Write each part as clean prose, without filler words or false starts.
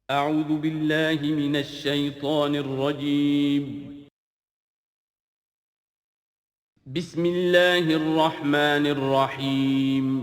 اعوذ باللہ من الشیطان الرجیم بسم اللہ الرحمن الرحیم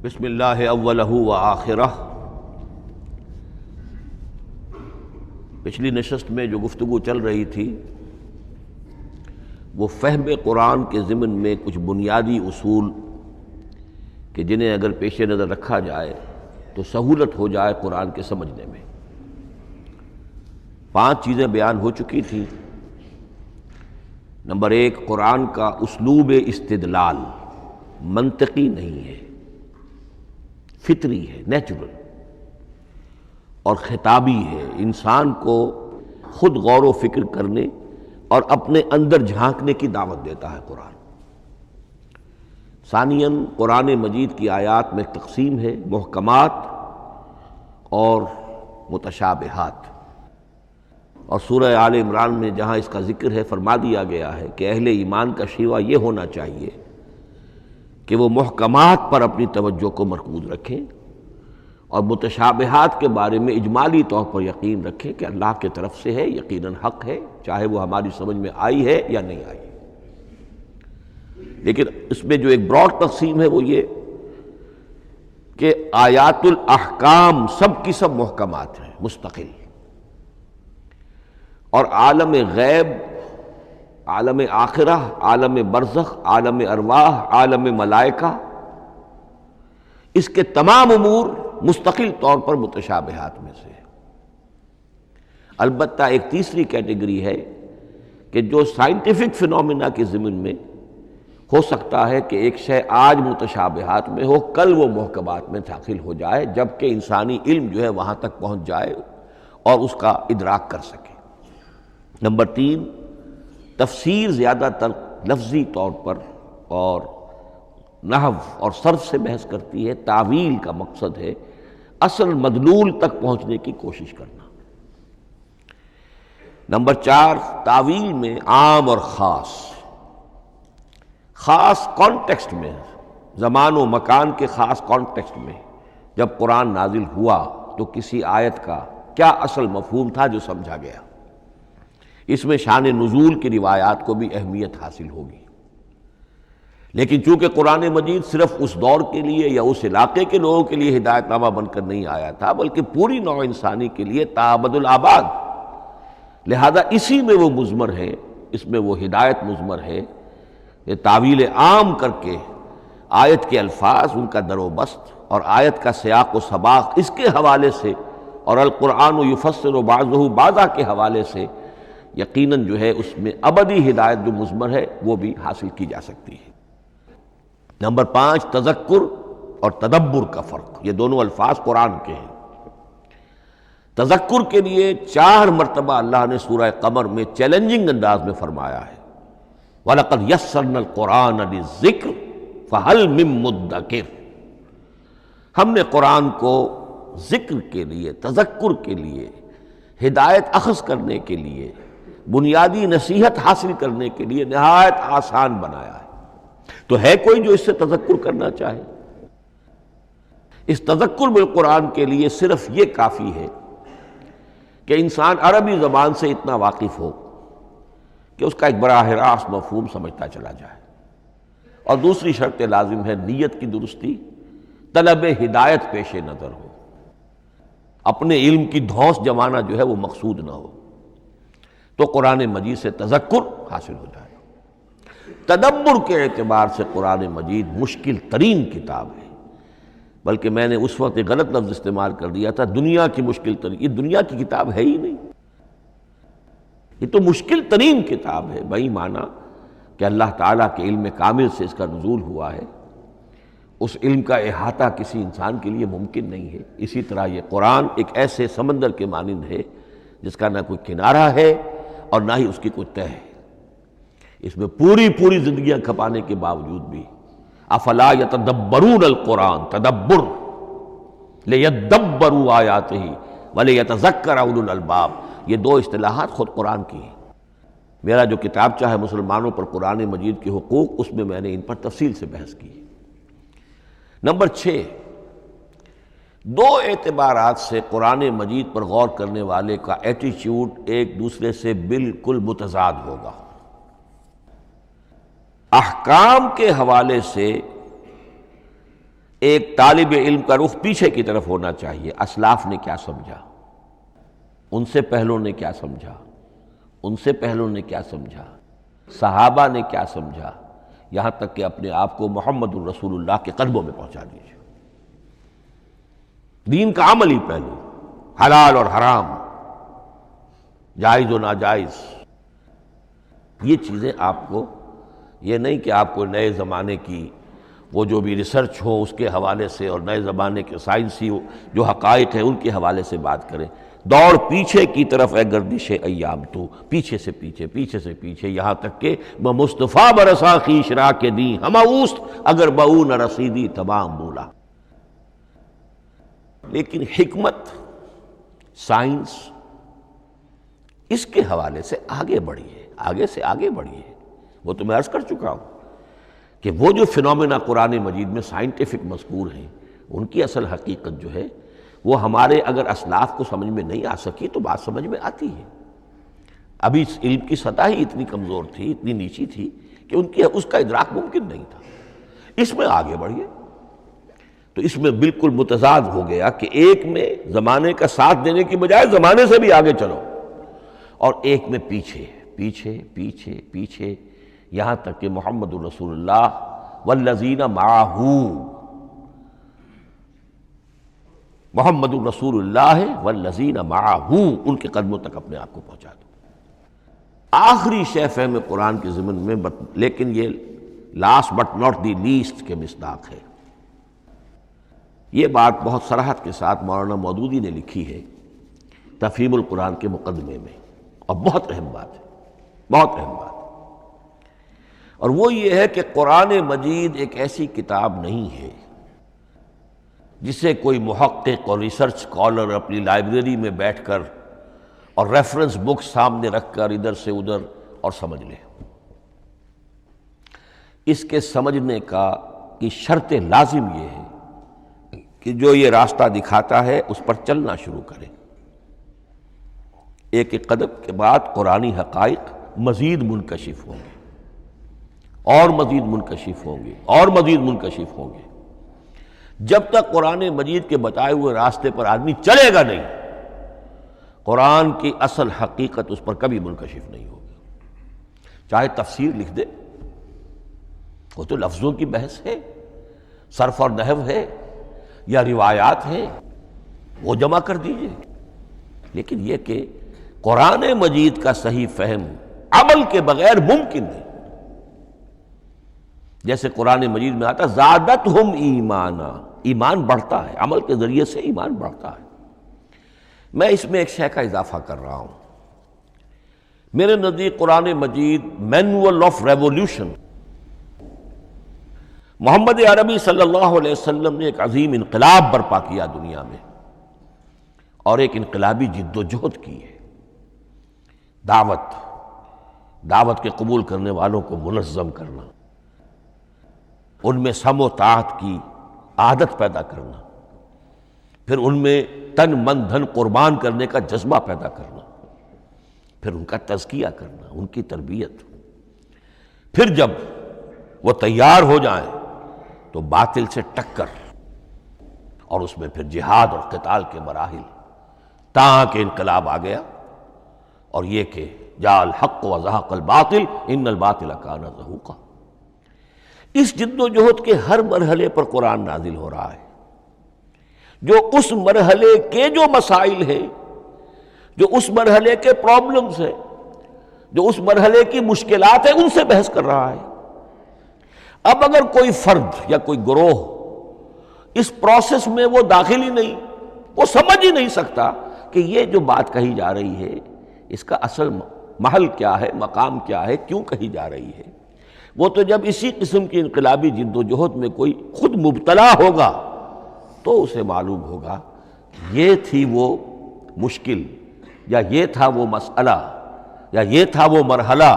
بسم اللہ اولہ و آخرہ۔ پچھلی نشست میں جو گفتگو چل رہی تھی وہ فہم قرآن کے ضمن میں کچھ بنیادی اصول کہ جنہیں اگر پیش نظر رکھا جائے تو سہولت ہو جائے قرآن کے سمجھنے میں۔ 5 چیزیں بیان ہو چکی تھیں۔ نمبر 1، قرآن کا اسلوب استدلال منطقی نہیں ہے، فطری ہے، نیچرل اور خطابی ہے، انسان کو خود غور و فکر کرنے اور اپنے اندر جھانکنے کی دعوت دیتا ہے قرآن۔ ثانیاً، قرآن مجید کی آیات میں تقسیم ہے محکمات اور متشابہات، اور سورہ آل عمران میں جہاں اس کا ذکر ہے فرما دیا گیا ہے کہ اہل ایمان کا شیوہ یہ ہونا چاہیے کہ وہ محکمات پر اپنی توجہ کو مرکوز رکھیں اور متشابہات کے بارے میں اجمالی طور پر یقین رکھیں کہ اللہ کی طرف سے ہے، یقیناً حق ہے، چاہے وہ ہماری سمجھ میں آئی ہے یا نہیں آئی۔ لیکن اس میں جو ایک براڈ تقسیم ہے وہ یہ کہ آیات الاحکام سب کی سب محکمات ہیں مستقل، اور عالم غیب، عالم آخرہ، عالم برزخ، عالم ارواح، عالم ملائکہ، اس کے تمام امور مستقل طور پر متشابہات میں سے۔ البتہ ایک تیسری کیٹیگری ہے کہ جو سائنٹیفک فنومینا کے ضمن میں ہو سکتا ہے کہ ایک شے آج متشابہات میں ہو، کل وہ محکمات میں داخل ہو جائے، جبکہ انسانی علم جو ہے وہاں تک پہنچ جائے اور اس کا ادراک کر سکے۔ نمبر 3، تفسیر زیادہ تر لفظی طور پر اور نحو اور صرف سے بحث کرتی ہے، تعویل کا مقصد ہے اصل مدلول تک پہنچنے کی کوشش کرنا۔ نمبر 4، تعویل میں عام اور خاص کانٹیکسٹ میں، زمان و مکان کے خاص کانٹیکسٹ میں جب قرآن نازل ہوا تو کسی آیت کا کیا اصل مفہوم تھا جو سمجھا گیا، اس میں شان نزول کی روایات کو بھی اہمیت حاصل ہوگی۔ لیکن چونکہ قرآن مجید صرف اس دور کے لیے یا اس علاقے کے لوگوں کے لیے ہدایت نامہ بن کر نہیں آیا تھا، بلکہ پوری نوع انسانی کے لیے تا ابد الآباد، لہذا اسی میں وہ مضمر ہے، اس میں وہ ہدایت مضمر ہے۔ یہ تعویل عام کر کے آیت کے الفاظ، ان کا در و بست اور آیت کا سیاق و سباق اس کے حوالے سے، اور القرآن یفسر بعضہ بعضا کے حوالے سے یقیناً جو ہے اس میں ابدی ہدایت جو مضمر ہے وہ بھی حاصل کی جا سکتی ہے۔ نمبر 5، تذکر اور تدبر کا فرق، یہ دونوں الفاظ قرآن کے ہیں۔ تذکر کے لیے 4 مرتبہ اللہ نے سورہ قمر میں چیلنجنگ انداز میں فرمایا ہے وَلَقَدْ يَسَّرْنَا الْقُرْآنَ لِلذِّكْرِ فَهَلْ مِن مُدَّكِرٍ، ہم نے قرآن کو ذکر کے لیے، تذکر کے لیے، ہدایت اخذ کرنے کے لیے، بنیادی نصیحت حاصل کرنے کے لیے نہایت آسان بنایا ہے۔ تو ہے کوئی جو اس سے تذکر کرنا چاہے؟ اس تذکر بالقرآن کے لیے صرف یہ کافی ہے کہ انسان عربی زبان سے اتنا واقف ہو کہ اس کا ایک براہ راست مفہوم سمجھتا چلا جائے، اور دوسری شرط لازم ہے نیت کی درستی، طلب ہدایت پیش نظر ہو، اپنے علم کی دھوس جمانا جو ہے وہ مقصود نہ ہو، تو قرآن مجید سے تذکر حاصل ہو جائے۔ تدبر کے اعتبار سے قرآن مجید مشکل ترین کتاب ہے، بلکہ میں نے اس وقت ایک غلط لفظ استعمال کر دیا تھا، دنیا کی مشکل ترین، یہ دنیا کی کتاب ہے ہی نہیں، یہ تو مشکل ترین کتاب ہے، بہی معنی کہ اللہ تعالیٰ کے علم کامل سے اس کا نزول ہوا ہے، اس علم کا احاطہ کسی انسان کے لیے ممکن نہیں ہے۔ اسی طرح یہ قرآن ایک ایسے سمندر کے مانند ہے جس کا نہ کوئی کنارہ ہے اور نہ ہی اس کی کوئی تہہ ہے۔ اس میں پوری زندگیاں کھپانے کے باوجود بھی افلا یتدبرون القرآن، تدبر لیدبروا آیاتہ ولیتذکر اولو الالباب، یہ دو اصطلاحات خود قرآن کی ہیں۔ میرا جو کتابچہ ہے مسلمانوں پر قرآن مجید کے حقوق، اس میں میں نے ان پر تفصیل سے بحث کی ہے۔ نمبر 6، دو اعتبارات سے قرآن مجید پر غور کرنے والے کا ایٹیچیوڈ ایک دوسرے سے بالکل متضاد ہوگا۔ احکام کے حوالے سے ایک طالب علم کا رخ پیچھے کی طرف ہونا چاہیے، اسلاف نے کیا سمجھا، ان سے پہلوں نے کیا سمجھا، ان سے پہلوں نے کیا سمجھا، صحابہ نے کیا سمجھا، یہاں تک کہ اپنے آپ کو محمد الرسول اللہ کے قدموں میں پہنچا دیجیے۔ دین کا عملی پہلو، حلال اور حرام، جائز و ناجائز، یہ چیزیں آپ کو، یہ نہیں کہ آپ کو نئے زمانے کی وہ جو بھی ریسرچ ہو اس کے حوالے سے اور نئے زمانے کے سائنسی جو حقائق ہیں ان کے حوالے سے بات کریں۔ دوڑ پیچھے کی طرف ہے گردش ایام تو، پیچھے سے پیچھے، پیچھے سے پیچھے، یہاں تک کہ مصطفیٰ برسا خیش را کے دی ہم اوست اگر بہو نہ رسیدی تمام بولا۔ لیکن حکمت، سائنس، اس کے حوالے سے آگے بڑھی ہے، آگے سے آگے بڑھی ہے۔ وہ تو میں عرض کر چکا ہوں کہ وہ جو فینومینا قرآن مجید میں سائنٹیفک مذکور ہیں، ان کی اصل حقیقت جو ہے وہ ہمارے اگر اسلاف کو سمجھ میں نہیں آ سکی تو بات سمجھ میں آتی ہے۔ ابھی اس علم کی سطح ہی اتنی کمزور تھی، اتنی نیچی تھی کہ اس کا ادراک ممکن نہیں تھا۔ اس میں آگے بڑھیے تو اس میں بالکل متضاد ہو گیا کہ ایک میں زمانے کا ساتھ دینے کی بجائے زمانے سے بھی آگے چلو، اور ایک میں پیچھے پیچھے پیچھے پیچھے، یہاں تک کہ محمد الرسول اللہ والذین معہ، محمد الرسول اللہ والذین معہ، ان کے قدموں تک اپنے آپ کو پہنچا دو۔ آخری شے فہم قرآن کے ضمن میں، لیکن یہ last but not the least کے مصداق ہے۔ یہ بات بہت صراحت کے ساتھ مولانا مودودی نے لکھی ہے تفہیم القرآن کے مقدمے میں، اور بہت اہم بات ہے، بہت اہم بات ہے، اور وہ یہ ہے کہ قرآن مجید ایک ایسی کتاب نہیں ہے جسے کوئی محقق اور ریسرچ اسکالر اپنی لائبریری میں بیٹھ کر اور ریفرنس بک سامنے رکھ کر ادھر سے ادھر اور سمجھ لے۔ اس کے سمجھنے کی شرط لازم یہ ہے کہ جو یہ راستہ دکھاتا ہے اس پر چلنا شروع کرے۔ ایک ایک قدم کے بعد قرآنی حقائق مزید منکشف ہوں گے، اور مزید منکشف ہوں گے، اور مزید منکشف ہوں گے۔ جب تک قرآن مجید کے بتائے ہوئے راستے پر آدمی چلے گا نہیں، قرآن کی اصل حقیقت اس پر کبھی منکشف نہیں ہوگی۔ چاہے تفسیر لکھ دے، وہ تو لفظوں کی بحث ہے، صرف اور نحو ہے، یا روایات ہیں، وہ جمع کر دیجئے، لیکن یہ کہ قرآن مجید کا صحیح فہم عمل کے بغیر ممکن نہیں۔ جیسے قرآن مجید میں آتا زادتہم ایمانا، ایمان بڑھتا ہے، عمل کے ذریعے سے ایمان بڑھتا ہے۔ میں اس میں ایک شے کا اضافہ کر رہا ہوں۔ میرے نزدیک قرآن مجید مینول آف ریولیوشن، محمد عربی صلی اللہ علیہ وسلم نے ایک عظیم انقلاب برپا کیا دنیا میں، اور ایک انقلابی جد و جہد کی ہے۔ دعوت کے قبول کرنے والوں کو منظم کرنا، ان میں سم و طاعت کی عادت پیدا کرنا، پھر ان میں تن من دھن قربان کرنے کا جذبہ پیدا کرنا، پھر ان کا تزکیہ کرنا، ان کی تربیت، پھر جب وہ تیار ہو جائیں تو باطل سے ٹکر، اور اس میں پھر جہاد اور قتال کے مراحل، تاکہ انقلاب آ گیا، اور یہ کہ جاء الحق وزہق الباطل ان الباطل کان زہوقا۔ اس جد و جہد کے ہر مرحلے پر قرآن نازل ہو رہا ہے، جو اس مرحلے کے جو مسائل ہیں، جو اس مرحلے کے پرابلمز ہیں، جو اس مرحلے کی مشکلات ہیں، ان سے بحث کر رہا ہے۔ اب اگر کوئی فرد یا کوئی گروہ اس پروسیس میں وہ داخل ہی نہیں، وہ سمجھ ہی نہیں سکتا کہ یہ جو بات کہی جا رہی ہے اس کا اصل محل کیا ہے، مقام کیا ہے، کیوں کہی جا رہی ہے۔ وہ تو جب اسی قسم کی انقلابی جد و جہد میں کوئی خود مبتلا ہوگا تو اسے معلوم ہوگا یہ تھی وہ مشکل، یا یہ تھا وہ مسئلہ، یا یہ تھا وہ مرحلہ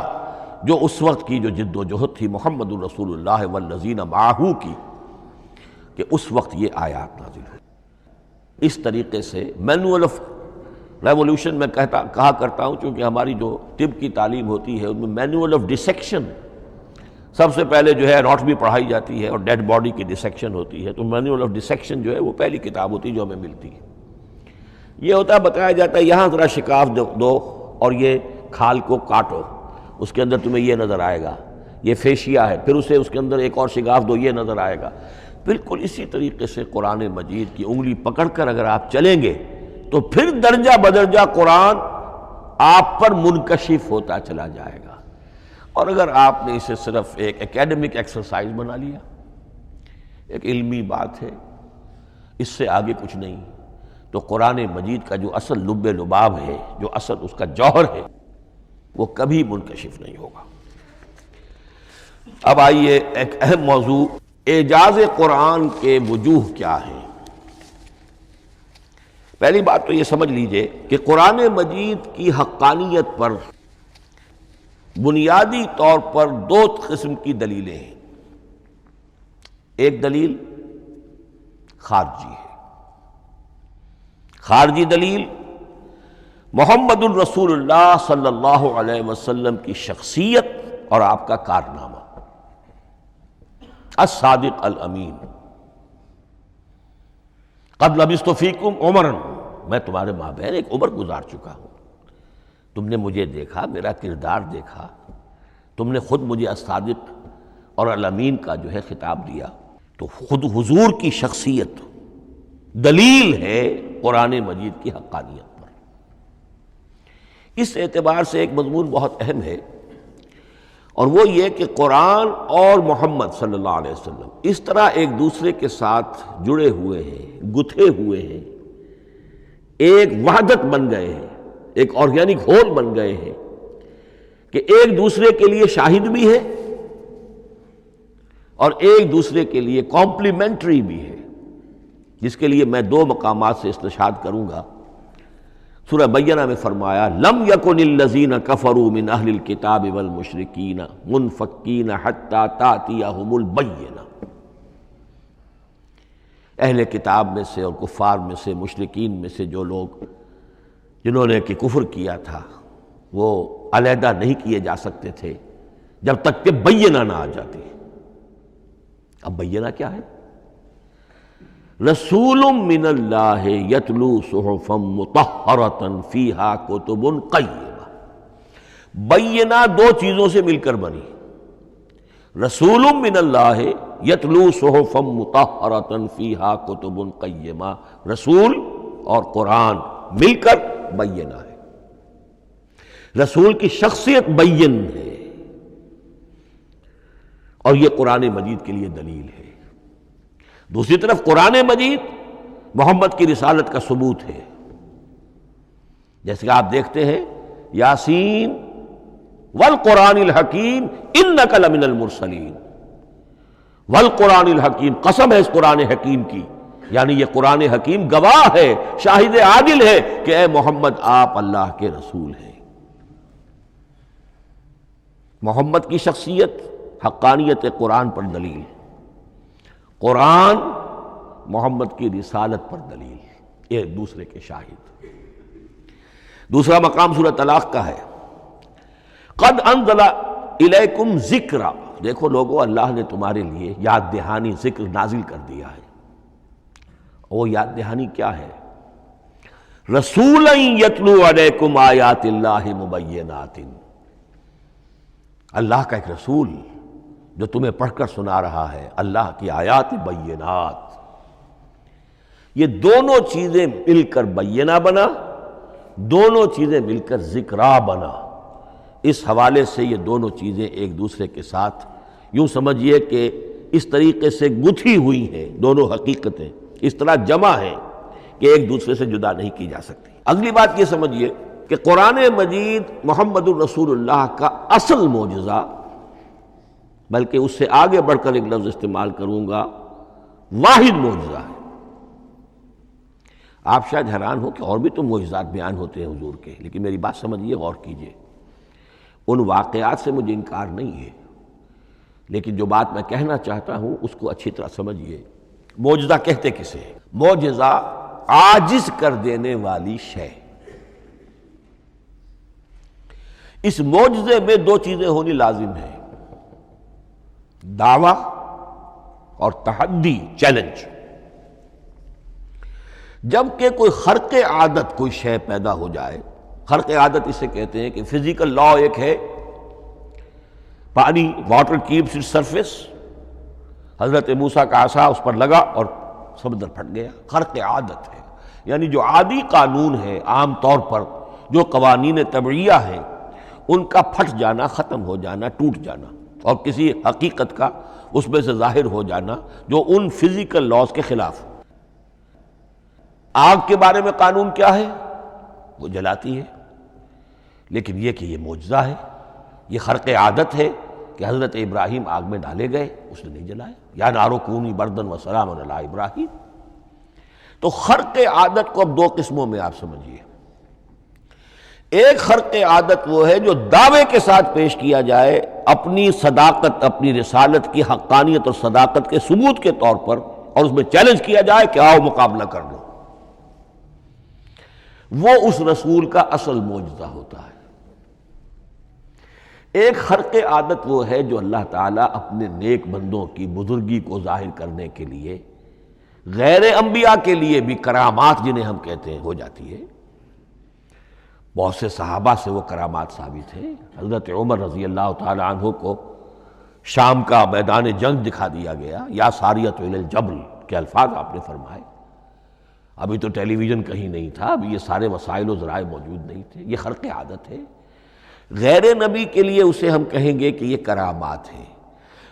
جو اس وقت کی جو جد و جہد تھی محمد الرسول اللہ والذین معہ کی، کہ اس وقت یہ آیات نازل ہوئی۔ اس طریقے سے مینول آف ریولوشن میں کہا کرتا ہوں، چونکہ ہماری جو طب کی تعلیم ہوتی ہے ان میں مینول آف ڈسیکشن سب سے پہلے جو ہے اناٹومی پڑھائی جاتی ہے اور ڈیڈ باڈی کی ڈسیکشن ہوتی ہے، تو مینول آف ڈسیکشن جو ہے وہ پہلی کتاب ہوتی ہے جو ہمیں ملتی ہے۔ یہ ہوتا ہے، بتایا جاتا ہے یہاں ذرا شکاف دو اور یہ کھال کو کاٹو، اس کے اندر تمہیں یہ نظر آئے گا، یہ فیشیا ہے، پھر اسے اس کے اندر ایک اور شگاف دو، یہ نظر آئے گا۔ بالکل اسی طریقے سے قرآن مجید کی انگلی پکڑ کر اگر آپ چلیں گے تو پھر درجہ بدرجہ قرآن آپ پر منکشف ہوتا چلا جائے گا۔ اور اگر آپ نے اسے صرف ایک اکیڈمک ایکسرسائز بنا لیا، ایک علمی بات ہے، اس سے آگے کچھ نہیں، تو قرآن مجید کا جو اصل لب لباب ہے، جو اصل اس کا جوہر ہے، وہ کبھی منکشف نہیں ہوگا۔ اب آئیے ایک اہم موضوع، اعجاز قرآن کے وجوہ کیا ہیں۔ پہلی بات تو یہ سمجھ لیجئے کہ قرآن مجید کی حقانیت پر بنیادی طور پر دو قسم کی دلیلیں ہیں۔ ایک دلیل خارجی ہے، خارجی دلیل محمد الرسول اللہ صلی اللہ علیہ وسلم کی شخصیت اور آپ کا کارنامہ، الصادق الامین، قد لبثت فیکم عمرا، میں تمہارے مابین ایک عمر گزار چکا ہوں، تم نے مجھے دیکھا، میرا کردار دیکھا، تم نے خود مجھے الصادق اور الامین کا جو ہے خطاب دیا، تو خود حضور کی شخصیت دلیل ہے قرآن مجید کی حقانیت پر۔ اس اعتبار سے ایک مضمون بہت اہم ہے، اور وہ یہ کہ قرآن اور محمد صلی اللہ علیہ وسلم اس طرح ایک دوسرے کے ساتھ جڑے ہوئے ہیں، گتھے ہوئے ہیں، ایک وحدت بن گئے ہیں، ایک آرگینک ہول بن گئے ہیں، کہ ایک دوسرے کے لیے شاہد بھی ہے اور ایک دوسرے کے لیے کمپلیمنٹری بھی ہے، جس کے لیے میں دو مقامات سے استشہاد کروں گا۔ سورہ بینہ میں فرمایا لم یکن الذین کفروا من اہل الکتاب والمشرکین منفکین حتی تأتیہم البینہ، اہل کتاب میں سے اور کفار میں سے، مشرکین میں سے جو لوگ جنہوں نے کہ کفر کیا تھا، وہ علیحدہ نہیں کیے جا سکتے تھے جب تک کہ بینہ نہ آ جاتی۔ اب بینہ کیا ہے؟ رسول من اللہ یتلو صحفا مطہرۃ فیہا کتب قیمہ۔ بینہ دو چیزوں سے مل کر بنی، رسول من اللہ یتلو صحفا مطہرۃ فیہا کتب قیمہ، رسول اور قرآن مل کر بینہ ہے۔ رسول کی شخصیت بین ہے، اور یہ قرآن مجید کے لیے دلیل ہے۔ دوسری طرف قرآن مجید محمد کی رسالت کا ثبوت ہے، جیسے کہ آپ دیکھتے ہیں یاسین والقرآن الحکیم انک لمن المرسلین، والقرآن الحکیم، قسم ہے اس قرآن حکیم کی، یعنی یہ قرآن حکیم گواہ ہے، شاہد عادل ہے کہ اے محمد آپ اللہ کے رسول ہیں۔ محمد کی شخصیت، حقانیت قرآن پر دلیل، قرآن محمد کی رسالت پر دلیل، ایک دوسرے کے شاہد۔ دوسرا مقام سورہ طلاق کا ہے، قد انزل الیکم ذکرا، دیکھو لوگو اللہ نے تمہارے لیے یاد دہانی ذکر نازل کر دیا ہے۔ وہ یاد دہانی کیا ہے؟ رسولا یتلو علیکم آیات اللہ مبینات، اللہ کا ایک رسول جو تمہیں پڑھ کر سنا رہا ہے اللہ کی آیات بینات۔ یہ دونوں چیزیں مل کر بینہ بنا، دونوں چیزیں مل کر ذکرا بنا۔ اس حوالے سے یہ دونوں چیزیں ایک دوسرے کے ساتھ یوں سمجھیے کہ اس طریقے سے گتھی ہوئی ہیں دونوں حقیقتیں، اس طرح جمع ہیں کہ ایک دوسرے سے جدا نہیں کی جا سکتی۔ اگلی بات یہ سمجھیے کہ قرآن مجید محمد الرسول اللہ کا اصل معجزہ، بلکہ اس سے آگے بڑھ کر ایک لفظ استعمال کروں گا، واحد معجزہ ہے۔ آپ شاید حیران ہو کہ اور بھی تو معجزات بیان ہوتے ہیں حضور کے، لیکن میری بات سمجھیے، غور کیجیے۔ ان واقعات سے مجھے انکار نہیں ہے، لیکن جو بات میں کہنا چاہتا ہوں اس کو اچھی طرح سمجھیے۔ معجزہ کہتے کسے ہیں؟ معجزہ عاجز کر دینے والی شے۔ اس معجزے میں دو چیزیں ہونی لازم ہیں، دعویٰ اور تحدی، چیلنج۔ جبکہ کوئی خرق عادت کوئی شے پیدا ہو جائے، خرق عادت اسے کہتے ہیں کہ فزیکل لا ایک ہے، پانی، واٹر کیپس اٹس سرفیس، حضرت موسیٰ کا عصا اس پر لگا اور سمندر پھٹ گیا، خرق عادت ہے، یعنی جو عادی قانون ہے، عام طور پر جو قوانین طبعیہ ہیں ان کا پھٹ جانا، ختم ہو جانا، ٹوٹ جانا، اور کسی حقیقت کا اس میں سے ظاہر ہو جانا جو ان فزیکل لاز کے خلاف۔ آگ کے بارے میں قانون کیا ہے؟ وہ جلاتی ہے، لیکن یہ کہ یہ معجزہ ہے، یہ خرق عادت ہے کہ حضرت ابراہیم آگ میں ڈالے گئے، اس نے نہیں جلایا، یا نارو کونی بردن و سلام علی ابراہیم۔ تو خرق عادت کو اب دو قسموں میں آپ سمجھیے۔ ایک خرق عادت وہ ہے جو دعوے کے ساتھ پیش کیا جائے اپنی صداقت، اپنی رسالت کی حقانیت اور صداقت کے ثبوت کے طور پر، اور اس میں چیلنج کیا جائے کہ آؤ مقابلہ کر لو، وہ اس رسول کا اصل معجزہ ہوتا ہے۔ ایک خرق عادت وہ ہے جو اللہ تعالیٰ اپنے نیک بندوں کی بزرگی کو ظاہر کرنے کے لیے، غیر انبیاء کے لیے بھی کرامات جنہیں ہم کہتے ہیں ہو جاتی ہے۔ بہت سے صحابہ سے وہ کرامات ثابت ہیں۔ حضرت عمر رضی اللہ تعالی عنہ کو شام کا میدان جنگ دکھا دیا گیا، یا ساریۃ الی الجبل کے الفاظ آپ نے فرمائے۔ ابھی تو ٹیلی ویژن کہیں نہیں تھا، ابھی یہ سارے وسائل و ذرائع موجود نہیں تھے، یہ خرق عادت ہے۔ غیر نبی کے لیے اسے ہم کہیں گے کہ یہ کرامات ہے۔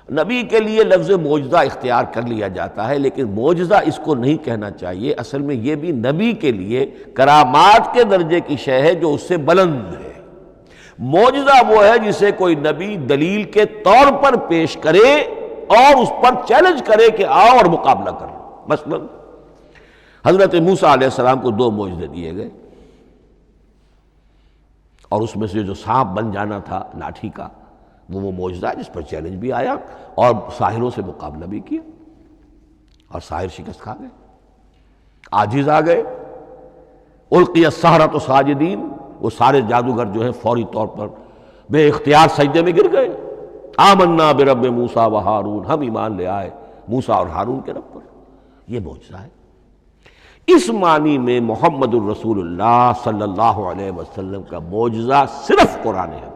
نبی کے لیے لفظ معجزہ اختیار کر لیا جاتا ہے، لیکن معجزہ اس کو نہیں کہنا چاہیے، اصل میں یہ بھی نبی کے لیے کرامات کے درجے کی شے ہے جو اس سے بلند ہے۔ معجزہ وہ ہے جسے کوئی نبی دلیل کے طور پر پیش کرے اور اس پر چیلنج کرے کہ آؤ اور مقابلہ کرو۔ مثلا حضرت موسیٰ علیہ السلام کو دو معجزے دیے گئے، اور اس میں سے جو سانپ بن جانا تھا لاٹھی کا، وہ معجزہ ہے جس پر چیلنج بھی آیا اور ساحروں سے مقابلہ بھی کیا، اور ساحر شکست کھا گئے، عاجز آ گئے۔ القی السحرۃ ساجدین، وہ سارے جادوگر جو ہیں فوری طور پر بے اختیار سجدے میں گر گئے۔ آمنا برب موسیٰ و ہارون، ہم ایمان لے آئے موسیٰ اور ہارون کے رب پر۔ یہ معجزہ ہے۔ اس معنی میں محمد الرسول اللہ صلی اللہ علیہ وسلم کا معجزہ صرف قرآن حکیم۔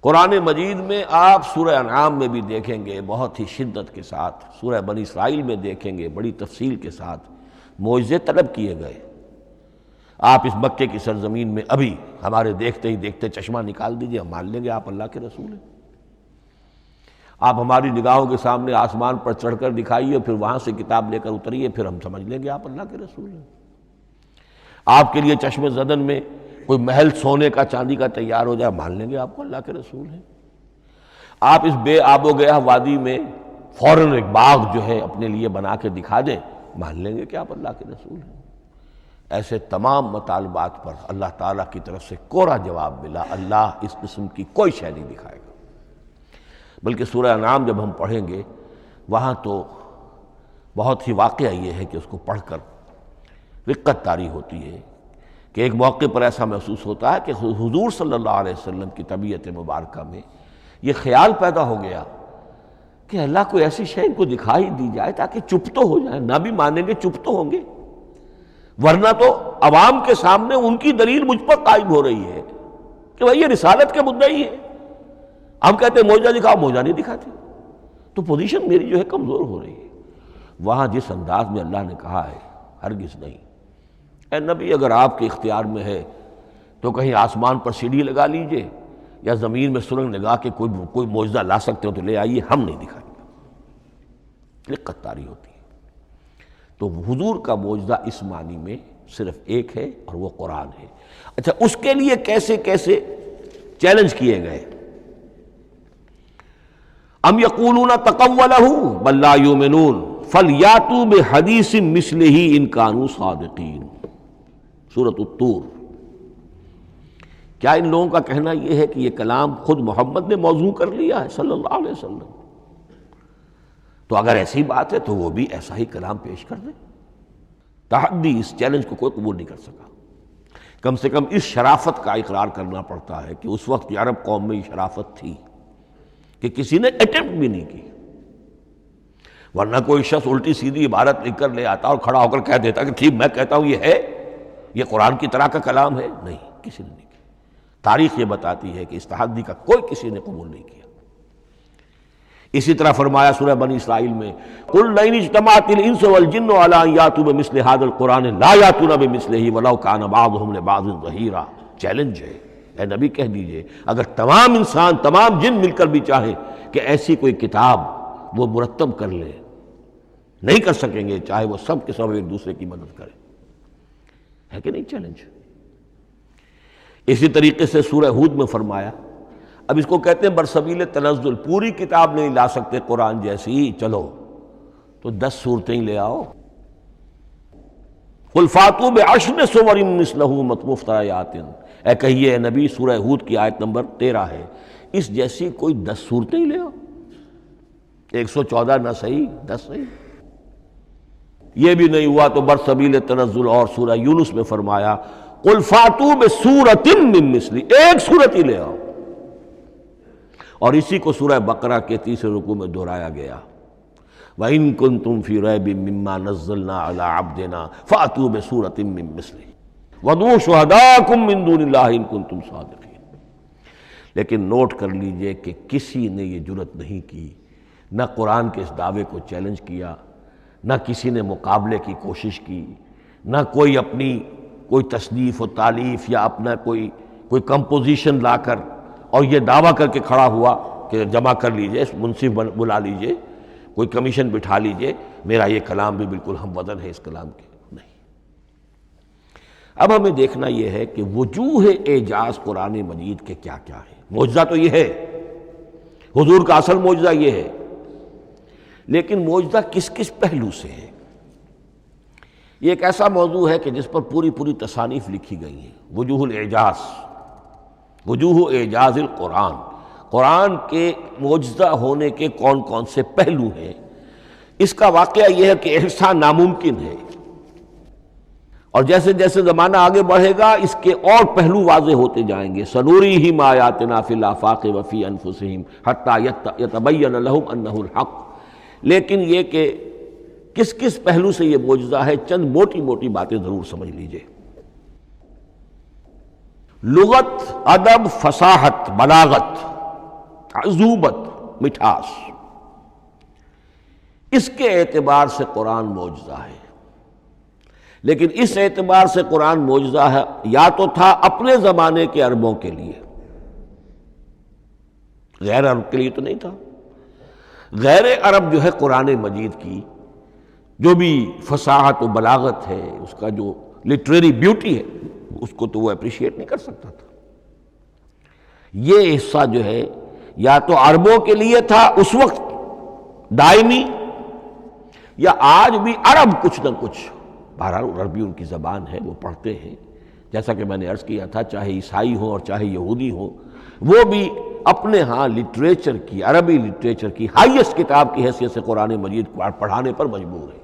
قرآن مجید میں آپ سورہ انعام میں بھی دیکھیں گے بہت ہی شدت کے ساتھ، سورہ بنی اسرائیل میں دیکھیں گے بڑی تفصیل کے ساتھ معجزے طلب کیے گئے۔ آپ اس مکے کی سرزمین میں ابھی ہمارے دیکھتے ہی دیکھتے چشمہ نکال دیجئے، ہم مان لیں گے آپ اللہ کے رسول ہیں۔ آپ ہماری نگاہوں کے سامنے آسمان پر چڑھ کر دکھائیے، پھر وہاں سے کتاب لے کر اتریے، پھر ہم سمجھ لیں گے آپ اللہ کے رسول ہیں۔ آپ کے لیے چشم زدن میں کوئی محل سونے کا چاندی کا تیار ہو جائے، مان لیں گے آپ کو اللہ کے رسول ہیں۔ آپ اس بے آب و گیا وادی میں فوراً ایک باغ جو ہے اپنے لیے بنا کے دکھا دیں، مان لیں گے کہ آپ اللہ کے رسول ہیں۔ ایسے تمام مطالبات پر اللہ تعالیٰ کی طرف سے کوڑا جواب ملا، اللہ اس قسم کی کوئی شے نہیں دکھائے گا۔ بلکہ سورہ انعام جب ہم پڑھیں گے وہاں تو بہت ہی واقعہ یہ ہے کہ اس کو پڑھ کر رقت طاری ہوتی ہے کہ ایک موقع پر ایسا محسوس ہوتا ہے کہ حضور صلی اللہ علیہ وسلم کی طبیعت مبارکہ میں یہ خیال پیدا ہو گیا کہ اللہ کو ایسی شے ان کو دکھائی دی جائے تاکہ چپ تو ہو جائیں، نہ بھی مانیں گے چپ تو ہوں گے، ورنہ تو عوام کے سامنے ان کی دلیل مجھ پر قائم ہو رہی ہے کہ بھائی یہ رسالت کے مدعی ہے، ہم کہتے ہیں معجزہ دکھاؤ، معجزہ نہیں دکھاتے، تو پوزیشن میری جو ہے کمزور ہو رہی ہے۔ وہاں جس انداز میں اللہ نے کہا ہے، ہرگز نہیں، اے نبی اگر آپ کے اختیار میں ہے تو کہیں آسمان پر سیڑھی لگا لیجئے، یا زمین میں سرنگ لگا کے کوئی معجزہ لا سکتے ہو تو لے آئیے، ہم نہیں دکھائیں گے۔ رقت طاری ہوتی ہے۔ تو حضور کا معجزہ اس معنی میں صرف ایک ہے اور وہ قرآن ہے۔ اچھا، اس کے لیے کیسے کیسے چیلنج کیے گئے؟ ام یقولون تقولہ بل لا یؤمنون فلیاتوا بحدیث مثلہ ان کانوا صادقین، سورۃ الطور۔ کیا ان لوگوں کا کہنا یہ ہے کہ یہ کلام خود محمد نے موضوع کر لیا ہے صلی اللہ علیہ وسلم؟ تو اگر ایسی بات ہے تو وہ بھی ایسا ہی کلام پیش کر دیں۔ تحدی، اس چیلنج کو کوئی قبول نہیں کر سکا۔ کم سے کم اس شرافت کا اقرار کرنا پڑتا ہے کہ اس وقت عرب قوم میں یہ شرافت تھی کہ کسی نے اٹمپٹ بھی نہیں کی، ورنہ کوئی شخص الٹی سیدھی عبارت لکھ کر لے آتا اور کھڑا ہو کر کہہ دیتا کہ ٹھیک میں کہتا ہوں یہ ہے، یہ قرآن کی طرح کا کلام ہے۔ نہیں، کسی نے نہیں کیا۔ تاریخ یہ بتاتی ہے کہ اس تحدی کا کوئی کسی نے قبول نہیں کیا۔ اسی طرح فرمایا سورہ بنی اسرائیل میں قُلْ لَئِنِ اجْتَمَعَتِ الْإِنسُ وَالْجِنُّ عَلَىٰ أَن يَأْتُوا بِمِثْلِ هَٰذَا الْقُرْآنِ لَا يَأْتُونَ بِمِثْلِهِ وَلَوْ كَانَ بَعْضُهُمْ لِبَعْضٍ ظَهِيرًا۔ چیلنج ہے، اے نبی کہہ دیجئے اگر تمام انسان، تمام جن مل کر بھی چاہیں کہ ایسی کوئی کتاب وہ مرتب کر لے، نہیں کر سکیں گے، چاہے وہ سب کے سب ایک دوسرے کی مدد کریں۔ ہے کہ نہیں چیلنج؟ اسی طریقے سے سورہ ہود میں فرمایا، اب اس کو کہتے ہیں برسبیل تنزل، پوری کتاب نہیں لا سکتے قرآن جیسی، چلو تو 10 سورتیں لے آؤ۔ قُلْ فَأْتُوا بِعَشْرِ سُوَرٍ مِثْلَهُ مُفْتَرَيَاتٍ، اے کہیے اے نبی، سورہ ہود کی آیت نمبر 13 ہے، اس جیسی کوئی 10 سورتیں لے آؤ۔ 114 نہ صحیح، 10 صحیح۔ یہ بھی نہیں ہوا تو برسبیل تنزل اور سورہ یونس میں فرمایا قُلْ فَأْتُوا بِسُورَةٍ مِّن مِثْلِهِ، ایک سورت ہی لے آؤ۔ اور اسی کو سورہ بقرہ کے 30 رکوع میں دہرایا گیا، وَإِن كُنتُمْ فِي رَيْبٍ مِّمَّا نَزَّلْنَا عَلَىٰ عَبْدِنَا فَأْتُوا بِسُورَةٍ مِّن مِّثْلِهِ وَادْعُوا شُهَدَاءَكُم مِّن دُونِ اللَّهِ إِن كُنتُمْ صَادِقِينَ۔ لیکن نوٹ کر لیجئے کہ کسی نے یہ جرأت نہیں کی، نہ قرآن کے اس دعوے کو چیلنج کیا، نہ کسی نے مقابلے کی کوشش کی، نہ کوئی اپنی کوئی تصنیف و تالیف یا اپنا کوئی کمپوزیشن لا کر اور یہ دعویٰ کر کے کھڑا ہوا کہ جمع کر لیجئے، منصف بلا لیجئے، کوئی کمیشن بٹھا لیجئے، میرا یہ کلام بھی بالکل ہم وزن ہے اس کلام کے۔ نہیں۔ اب ہمیں دیکھنا یہ ہے کہ وجوہ اعجاز قرآن مجید کے کیا کیا ہے۔ معجزہ تو یہ ہے، حضور کا اصل معجزہ یہ ہے، لیکن معجزہ کس کس پہلو سے ہے؟ یہ ایک ایسا موضوع ہے کہ جس پر پوری تصانیف لکھی گئی ہیں۔ وجوہ الاعجاز، وجوہ اعجاز القرآن، قرآن کے معجزہ ہونے کے کون کون سے پہلو ہیں۔ اس کا واقعہ یہ ہے کہ احصاء ناممکن ہے، اور جیسے جیسے زمانہ آگے بڑھے گا اس کے اور پہلو واضح ہوتے جائیں گے۔ سنوریہم آیاتنا فی الآفاق وفی انفسہم حتی یتبین لہم انہ الحق۔ لیکن یہ کہ کس کس پہلو سے یہ معجزہ ہے، چند موٹی موٹی باتیں ضرور سمجھ لیجئے۔ لغت، ادب، فصاحت، بلاغت، عذوبت، مٹھاس، اس کے اعتبار سے قرآن معجزہ ہے۔ لیکن اس اعتبار سے قرآن معجزہ ہے یا تو تھا اپنے زمانے کے عربوں کے لیے، غیر عرب کے لیے تو نہیں تھا۔ غیر عرب جو ہے قرآن مجید کی جو بھی فصاحت و بلاغت ہے، اس کا جو لٹریری بیوٹی ہے، اس کو تو وہ اپریشیٹ نہیں کر سکتا تھا۔ یہ حصہ جو ہے یا تو عربوں کے لیے تھا اس وقت دائمی، یا آج بھی عرب کچھ نہ کچھ، بہرحال عربی ان کی زبان ہے، وہ پڑھتے ہیں، جیسا کہ میں نے عرض کیا تھا، چاہے عیسائی ہوں اور چاہے یہودی ہوں، وہ بھی اپنے ہاں لٹریچر کی، عربی لٹریچر کی ہائیسٹ کتاب کی حیثیت سے قرآن مجید کو پڑھانے پر مجبور ہے۔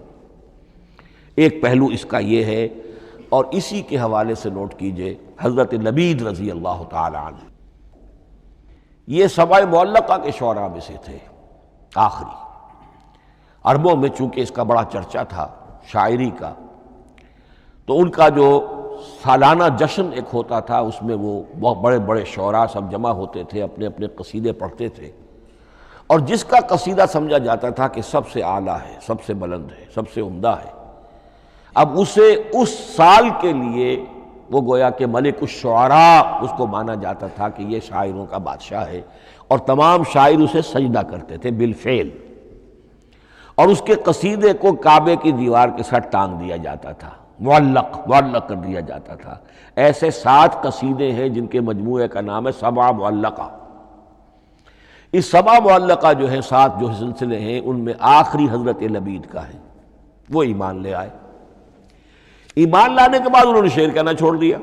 ایک پہلو اس کا یہ ہے، اور اسی کے حوالے سے نوٹ کیجئے حضرت لبید رضی اللہ تعالی عنہ، یہ سبع معلقہ کے شعراء میں سے تھے آخری۔ عربوں میں چونکہ اس کا بڑا چرچا تھا شاعری کا، تو ان کا جو سالانہ جشن ایک ہوتا تھا، اس میں وہ بہت بڑے بڑے شعراء سب جمع ہوتے تھے، اپنے اپنے قصیدے پڑھتے تھے، اور جس کا قصیدہ سمجھا جاتا تھا کہ سب سے اعلیٰ ہے، سب سے بلند ہے، سب سے عمدہ ہے، اب اسے اس سال کے لیے وہ گویا کہ ملک الشعراء اس کو مانا جاتا تھا کہ یہ شاعروں کا بادشاہ ہے، اور تمام شاعر اسے سجدہ کرتے تھے بالفعل۔ اور اس کے قصیدے کو کعبے کی دیوار کے ساتھ ٹانگ دیا جاتا تھا، معلق کر دیا جاتا تھا۔ ایسے 7 قصیدے ہیں جن کے مجموعے کا نام ہے 7 معلقہ۔ اس 7 معلقہ جو ہیں 7 جو سلسلے ہیں، ان میں آخری حضرت لبید کا ہے، وہ ایمان لے آئے۔ ایمان لانے کے بعد انہوں نے شعر کہنا چھوڑ دیا۔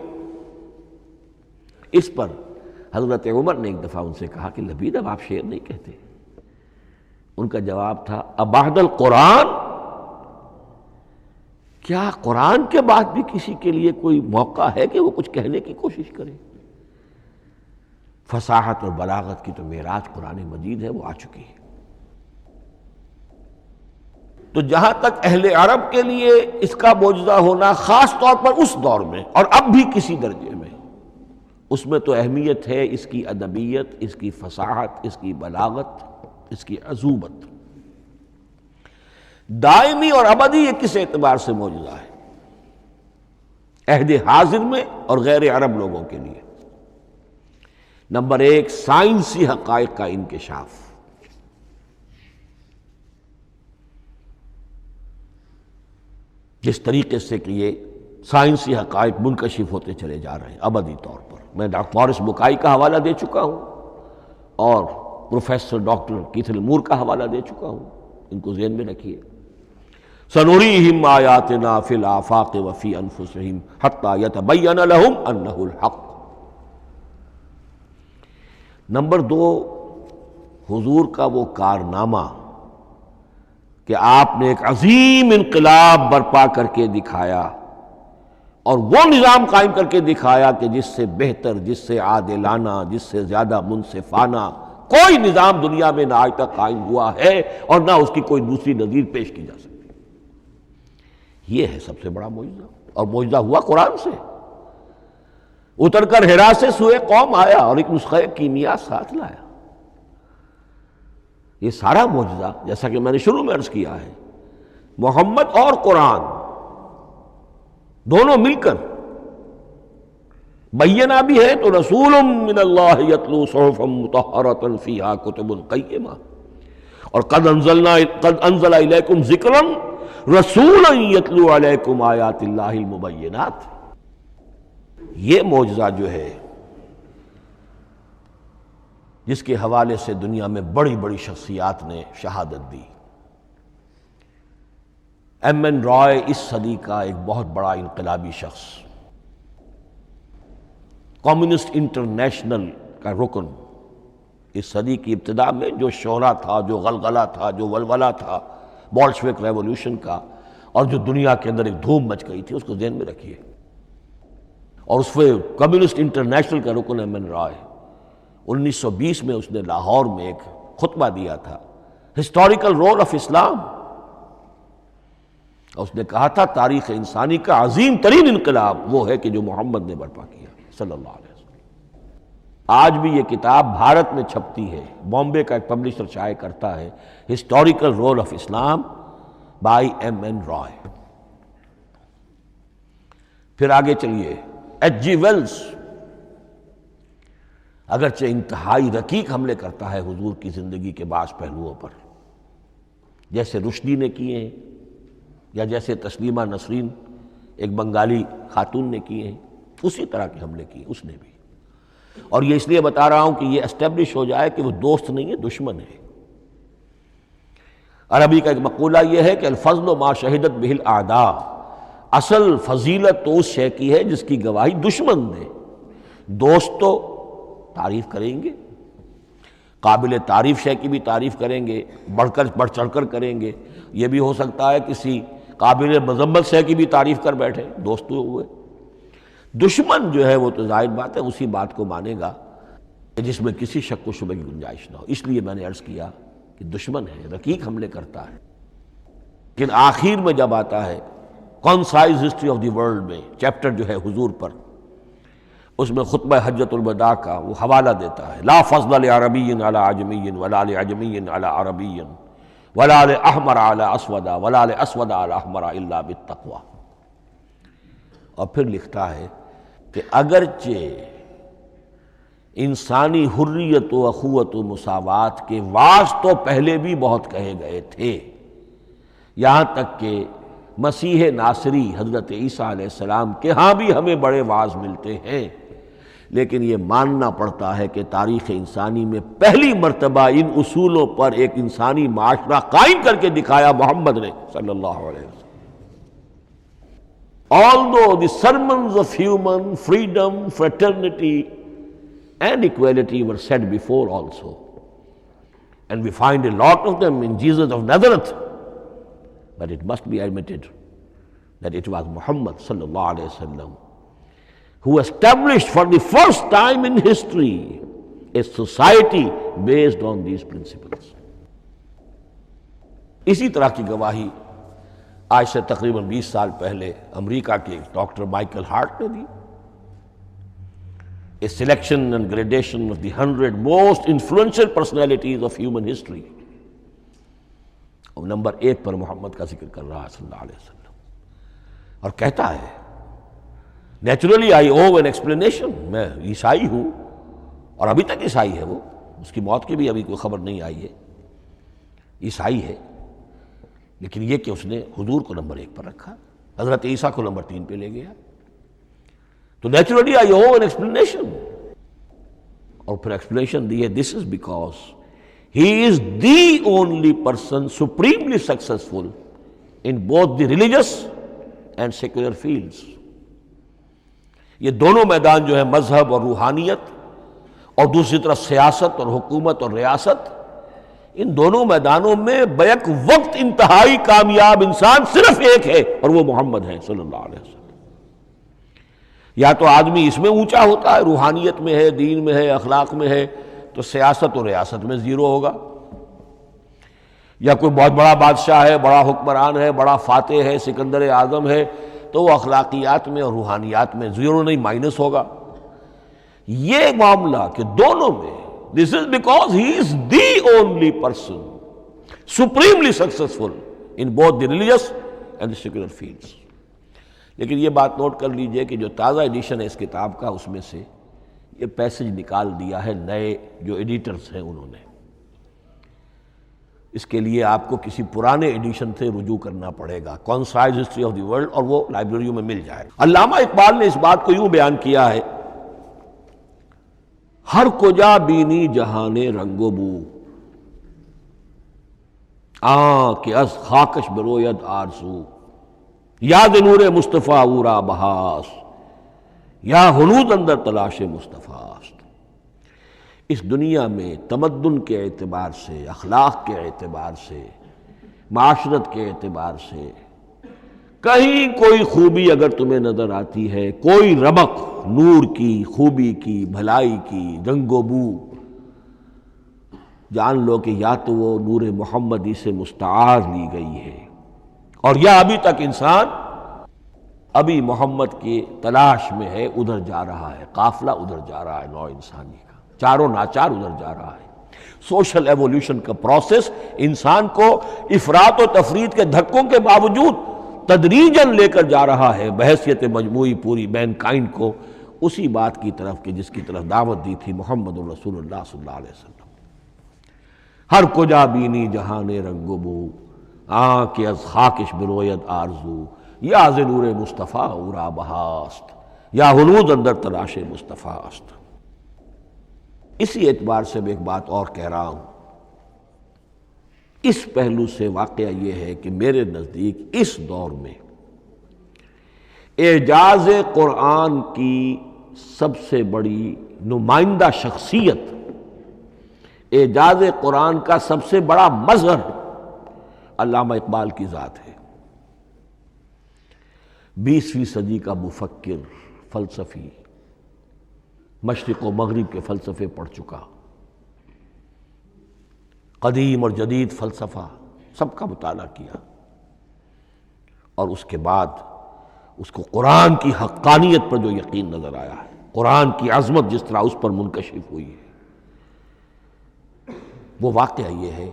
اس پر حضرت عمر نے ایک دفعہ ان سے کہا کہ لبید اب آپ شعر نہیں کہتے۔ ان کا جواب تھا ابعد القرآن، کیا قرآن کے بعد بھی کسی کے لیے کوئی موقع ہے کہ وہ کچھ کہنے کی کوشش کرے؟ فصاحت اور بلاغت کی تو معراج قرآن مجید ہے، وہ آ چکی ہے۔ تو جہاں تک اہل عرب کے لیے اس کا معجزہ ہونا خاص طور پر اس دور میں اور اب بھی کسی درجے میں، اس میں تو اہمیت ہے اس کی ادبیت، اس کی فصاحت، اس کی بلاغت، اس کی عذوبت۔ دائمی اور ابدی یہ کس اعتبار سے معجزہ ہے؟ عہد حاضر میں اور غیر عرب لوگوں کے لیے۔ نمبر 1، سائنسی حقائق کا انکشاف۔ جس طریقے سے کہ یہ سائنسی حقائق منکشف ہوتے چلے جا رہے ہیں ابدی طور پر، میں ڈاکٹر مورس بکائی کا حوالہ دے چکا ہوں اور پروفیسر ڈاکٹر کیتھل مور کا حوالہ دے چکا ہوں، ان کو ذہن میں رکھیے۔ سنریہم آیاتنا فی الآفاق وفی انفسہم حتی یتبین لہم انہ الحق۔ نمبر 2، حضور کا وہ کارنامہ کہ آپ نے ایک عظیم انقلاب برپا کر کے دکھایا اور وہ نظام قائم کر کے دکھایا کہ جس سے بہتر، جس سے عادلانہ، جس سے زیادہ منصفانہ کوئی نظام دنیا میں نہ آج تک قائم ہوا ہے اور نہ اس کی کوئی دوسری نظیر پیش کی جا سکتی۔ یہ ہے سب سے بڑا معجزہ، اور معجزہ ہوا قرآن سے۔ اتر کر حرا سے سوئے قوم آیا اور ایک نسخہ کیمیا ساتھ لایا۔ یہ سارا معجزہ، جیسا کہ میں نے شروع میں عرض کیا ہے، محمد اور قرآن دونوں مل کر بینہ بھی ہے تو رسول من اللہ یتلو صحفا مطہرۃ فیہا کتب قیمہ، اور قد انزل الیکم ذکرا رسولا یتلو علیکم آیات اللہ المبینات۔ یہ معجزہ جو ہے جس کے حوالے سے دنیا میں بڑی بڑی شخصیات نے شہادت دی۔ ایم این رائے اس صدی کا ایک بہت بڑا انقلابی شخص، کمیونسٹ انٹرنیشنل کا رکن، اس صدی کی ابتدا میں جو شعلہ تھا، جو غلغلہ تھا، جو ولولہ تھا بولشوک ریولوشن کا، اور جو دنیا کے اندر ایک دھوم مچ گئی تھی، اس کو ذہن میں رکھیے۔ اور اس میں کمیونسٹ انٹرنیشنل کا رکن ایم این رائے، 1920 میں اس نے لاہور میں ایک خطبہ دیا تھا، ہسٹوریکل رول آف اسلام۔ اور اس نے کہا تھا تاریخ انسانی کا عظیم ترین انقلاب وہ ہے کہ جو محمد نے برپا کیا صلی اللہ علیہ وسلم۔ آج بھی یہ کتاب بھارت میں چھپتی ہے، بامبے کا ایک پبلشر شائع کرتا ہے، historical role of Islam by M N Roy. پھر آگے چلیے، ایچ جی ویلز اگرچہ انتہائی رقیق حملے کرتا ہے حضور کی زندگی کے بعض پہلوؤں پر، جیسے رشدی نے کیے ہیں یا جیسے تسلیمہ نسرین ایک بنگالی خاتون نے کیے ہیں، اسی طرح کے حملے کیے اس نے بھی۔ اور یہ اس لیے بتا رہا ہوں کہ یہ اسٹیبلش ہو جائے کہ وہ دوست نہیں ہے، دشمن ہے۔ عربی کا ایک مقولہ یہ ہے کہ الفضل ما شہدت بہ الاعداء، اصل فضیلت تو اس شے کی ہے جس کی گواہی دشمن دے۔ دوست تو تعریف کریں گے، قابل تعریف شے کی بھی تعریف کریں گے، بڑھ چڑھ کر کریں گے۔ یہ بھی ہو سکتا ہے کسی قابل مذمت شے کی بھی تعریف کر بیٹھے، دوست ہوئے۔ دشمن جو ہے وہ تو ظاہر بات ہے اسی بات کو مانے گا جس میں کسی شک و شبہ کی گنجائش نہ ہو۔ اس لیے میں نے عرض کیا کہ دشمن ہے، رقیق حملے کرتا ہے، لیکن آخر میں جب آتا ہے concise history of the world میں چیپٹر جو ہے حضور پر، اس میں خطبہ حجۃ الوداع کا وہ حوالہ دیتا ہے، لا فضل لعربی علی عجمی ولا لعجمی علی عربی ولا لاحمر علی اسود ولا لاسود علی احمر الا بالتقوی۔ اور پھر لکھتا ہے کہ اگرچہ انسانی حریت و اخوت و مساوات کے واعظ تو پہلے بھی بہت کہے گئے تھے، یہاں تک کہ مسیح ناصری حضرت عیسیٰ علیہ السلام کے ہاں بھی ہمیں بڑے واعظ ملتے ہیں، لیکن یہ ماننا پڑتا ہے کہ تاریخ انسانی میں پہلی مرتبہ ان اصولوں پر ایک انسانی معاشرہ قائم کر کے دکھایا محمد نے صلی اللہ علیہ وسلم۔ Although the sermons of human freedom, fraternity and equality were said before also, and we find a lot of them in Jesus of Nazareth, but it must be admitted that it was Muhammad sallallahu alaihi wasallam who established for the first time in history a society based on these principles. اسی طرح کی گواہی آج سے تقریباً 20 سال پہلے امریکہ کے ڈاکٹر مائیکل ہارٹ نے دی۔ A selection and gradation of the 100 most influential personalities of human history. اور نمبر 1 پر محمد کا ذکر کر رہا ہے صلی اللہ علیہ وسلم، اور کہتا ہے naturally I owe an explanation, میں عیسائی ہوں اور ابھی تک عیسائی ہے، وہ اس کی موت کی بھی ابھی کوئی خبر نہیں آئی ہے، عیسائی ہے، لیکن یہ کہ اس نے حضور کو نمبر 1 پر رکھا، حضرت عیسیٰ کو نمبر 3 پہ لے گیا، تو naturally I owe an explanation, اور پھر ایکسپلینیشن دی ہے this is because he is the only person supremely successful in both the religious and secular fields. یہ دونوں میدان جو ہے مذہب اور روحانیت، اور دوسری طرف سیاست اور حکومت اور ریاست، ان دونوں میدانوں میں بیک وقت انتہائی کامیاب انسان صرف ایک ہے، اور وہ محمد ہے صلی اللہ علیہ وسلم۔ یا تو آدمی اس میں اونچا ہوتا ہے، روحانیت میں ہے، دین میں ہے، اخلاق میں ہے، تو سیاست اور ریاست میں زیرو ہوگا، یا کوئی بہت بڑا بادشاہ ہے، بڑا حکمران ہے، بڑا فاتح ہے، سکندر اعظم ہے، تو وہ اخلاقیات میں اور روحانیات میں زیرو نہیں، مائنس ہوگا۔ یہ معاملہ کہ دونوں میں this is because he is the only person supremely successful in both the religious and the secular fields۔ لیکن یہ بات نوٹ کر لیجئے کہ جو تازہ ایڈیشن ہے اس کتاب کا، اس میں سے یہ پیسج نکال دیا ہے نئے جو ایڈیٹرز ہیں انہوں نے، اس کے لیے آپ کو کسی پرانے ایڈیشن سے رجوع کرنا پڑے گا، concise history of the world, اور وہ لائبریریوں میں مل جائے گا۔ علامہ اقبال نے اس بات کو یوں بیان کیا ہے، ہر کجا بینی جہان رنگ و بو، کہ از خاکش بروید آرزو، یاد نور مصطفیٰ اورا بہاس، یا ہنود اندر تلاش مصطفیٰ است۔ اس دنیا میں تمدن کے اعتبار سے، اخلاق کے اعتبار سے، معاشرت کے اعتبار سے کہیں کوئی خوبی اگر تمہیں نظر آتی ہے، کوئی رمق نور کی، خوبی کی، بھلائی کی، رنگ و بو، جان لو کہ یا تو وہ نور محمدی سے مستعار لی گئی ہے، اور یا ابھی تک انسان ابھی محمد کی تلاش میں ہے، ادھر جا رہا ہے، قافلہ ادھر جا رہا ہے، نوع انسانی کا چاروں ناچار ادھر جا رہا ہے۔ سوشل ایولیوشن کا پروسیس انسان کو افراط و تفرید کے دھکوں کے باوجود تدریجاً لے کر جا رہا ہے بحیثیت مجموعی پوری مین کائنڈ کو اسی بات کی طرف کہ جس کی طرف دعوت دی تھی محمد الرسول اللہ صلی اللہ علیہ وسلم۔ ہر کجا بینی جہان رنگ و بو، کہ از خاکش بروید آرزو، یا ز نور مصطفیٰ اورا بہاست، یا ہنود اندر تلاش مصطفیٰ است۔ اسی اعتبار سے میں ایک بات اور کہہ رہا ہوں، اس پہلو سے واقعہ یہ ہے کہ میرے نزدیک اس دور میں اعجاز قرآن کی سب سے بڑی نمائندہ شخصیت، اعجاز قرآن کا سب سے بڑا مظہر علامہ اقبال کی ذات ہے۔ 20ویں صدی کا مفکر، فلسفی، مشرق و مغرب کے فلسفے پڑھ چکا، قدیم اور جدید فلسفہ سب کا مطالعہ کیا، اور اس کے بعد اس کو قرآن کی حقانیت پر جو یقین نظر آیا ہے، قرآن کی عظمت جس طرح اس پر منکشف ہوئی ہے، وہ واقعہ یہ ہے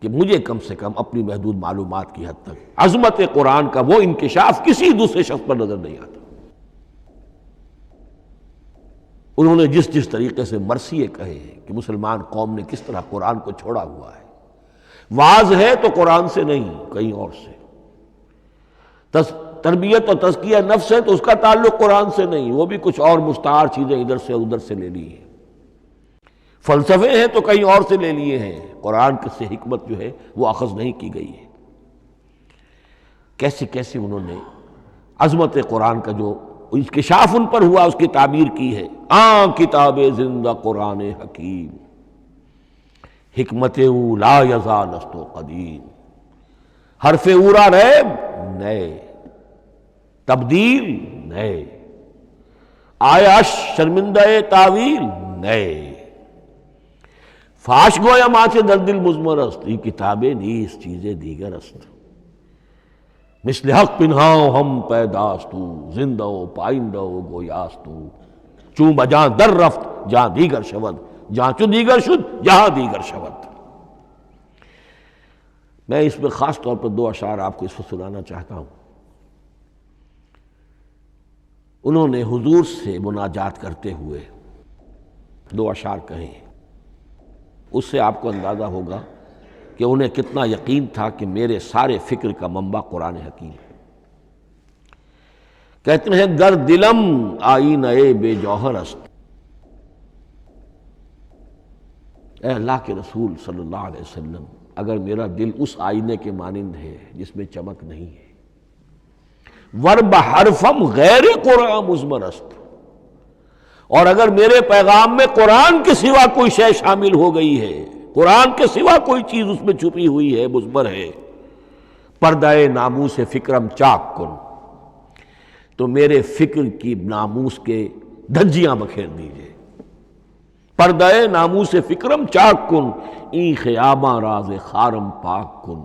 کہ مجھے کم سے کم اپنی محدود معلومات کی حد تک عظمت قرآن کا وہ انکشاف کسی دوسرے شخص پر نظر نہیں آتا۔ انہوں نے جس طریقے سے مرثیے کہے ہیں کہ مسلمان قوم نے کس طرح قرآن کو چھوڑا ہوا ہے، واعظ ہے تو قرآن سے نہیں، کہیں اور سے۔ تربیت اور تزکیہ نفس ہے تو اس کا تعلق قرآن سے نہیں، وہ بھی کچھ اور مستعار چیزیں ادھر سے ادھر سے لے لی ہیں۔ فلسفے ہیں تو کہیں اور سے لے لیے ہیں، قرآن سے حکمت جو ہے وہ اخذ نہیں کی گئی ہے۔ کیسے کیسے انہوں نے عظمت قرآن کا جو انکشاف ان پر ہوا اس کی تعبیر کی ہے۔ کتاب زندہ قرآن حکیم، حکمت او لا یزال است و قدیم، حرف اورا ریب نئے، تبدیل نئے، آیا شرمندہ تعویل نئے، فاش گویا ماچے در دل مضمر است، یہ کتابیں نیست چیزیں دیگر است، مثل حق پنہاؤ ہم پیداستو، زندہ و پائندہ و گویاستو، چون بجاں در رفت جہاں دیگر شود، جہاں چو دیگر شد جہاں دیگر شود۔ میں اس میں خاص طور پر دو اشعار آپ کو اس وقت سنانا چاہتا ہوں۔ انہوں نے حضور سے مناجات کرتے ہوئے دو اشعار کہے، اس سے آپ کو اندازہ ہوگا کہ انہیں کتنا یقین تھا کہ میرے سارے فکر کا منبع قرآن حکیم ہے۔ کہتے ہیں گر دلم آئینہ بے جوہر است، اے اللہ کے رسول صلی اللہ علیہ وسلم، اگر میرا دل اس آئینے کے مانند ہے جس میں چمک نہیں ہے، ورب حرفم غیر قرآن مضمر است، اور اگر میرے پیغام میں قرآن کے سوا کوئی شے شامل ہو گئی ہے، قرآن کے سوا کوئی چیز اس میں چھپی ہوئی ہے، مضمر ہے، پردہ ناموس فکرم چاک کن، تو میرے فکر کی ناموس کے دھجیاں بکھیر دیجئے۔ پردہ ناموس فکرم چاک کن، این خیاباں راز خارم پاک کن،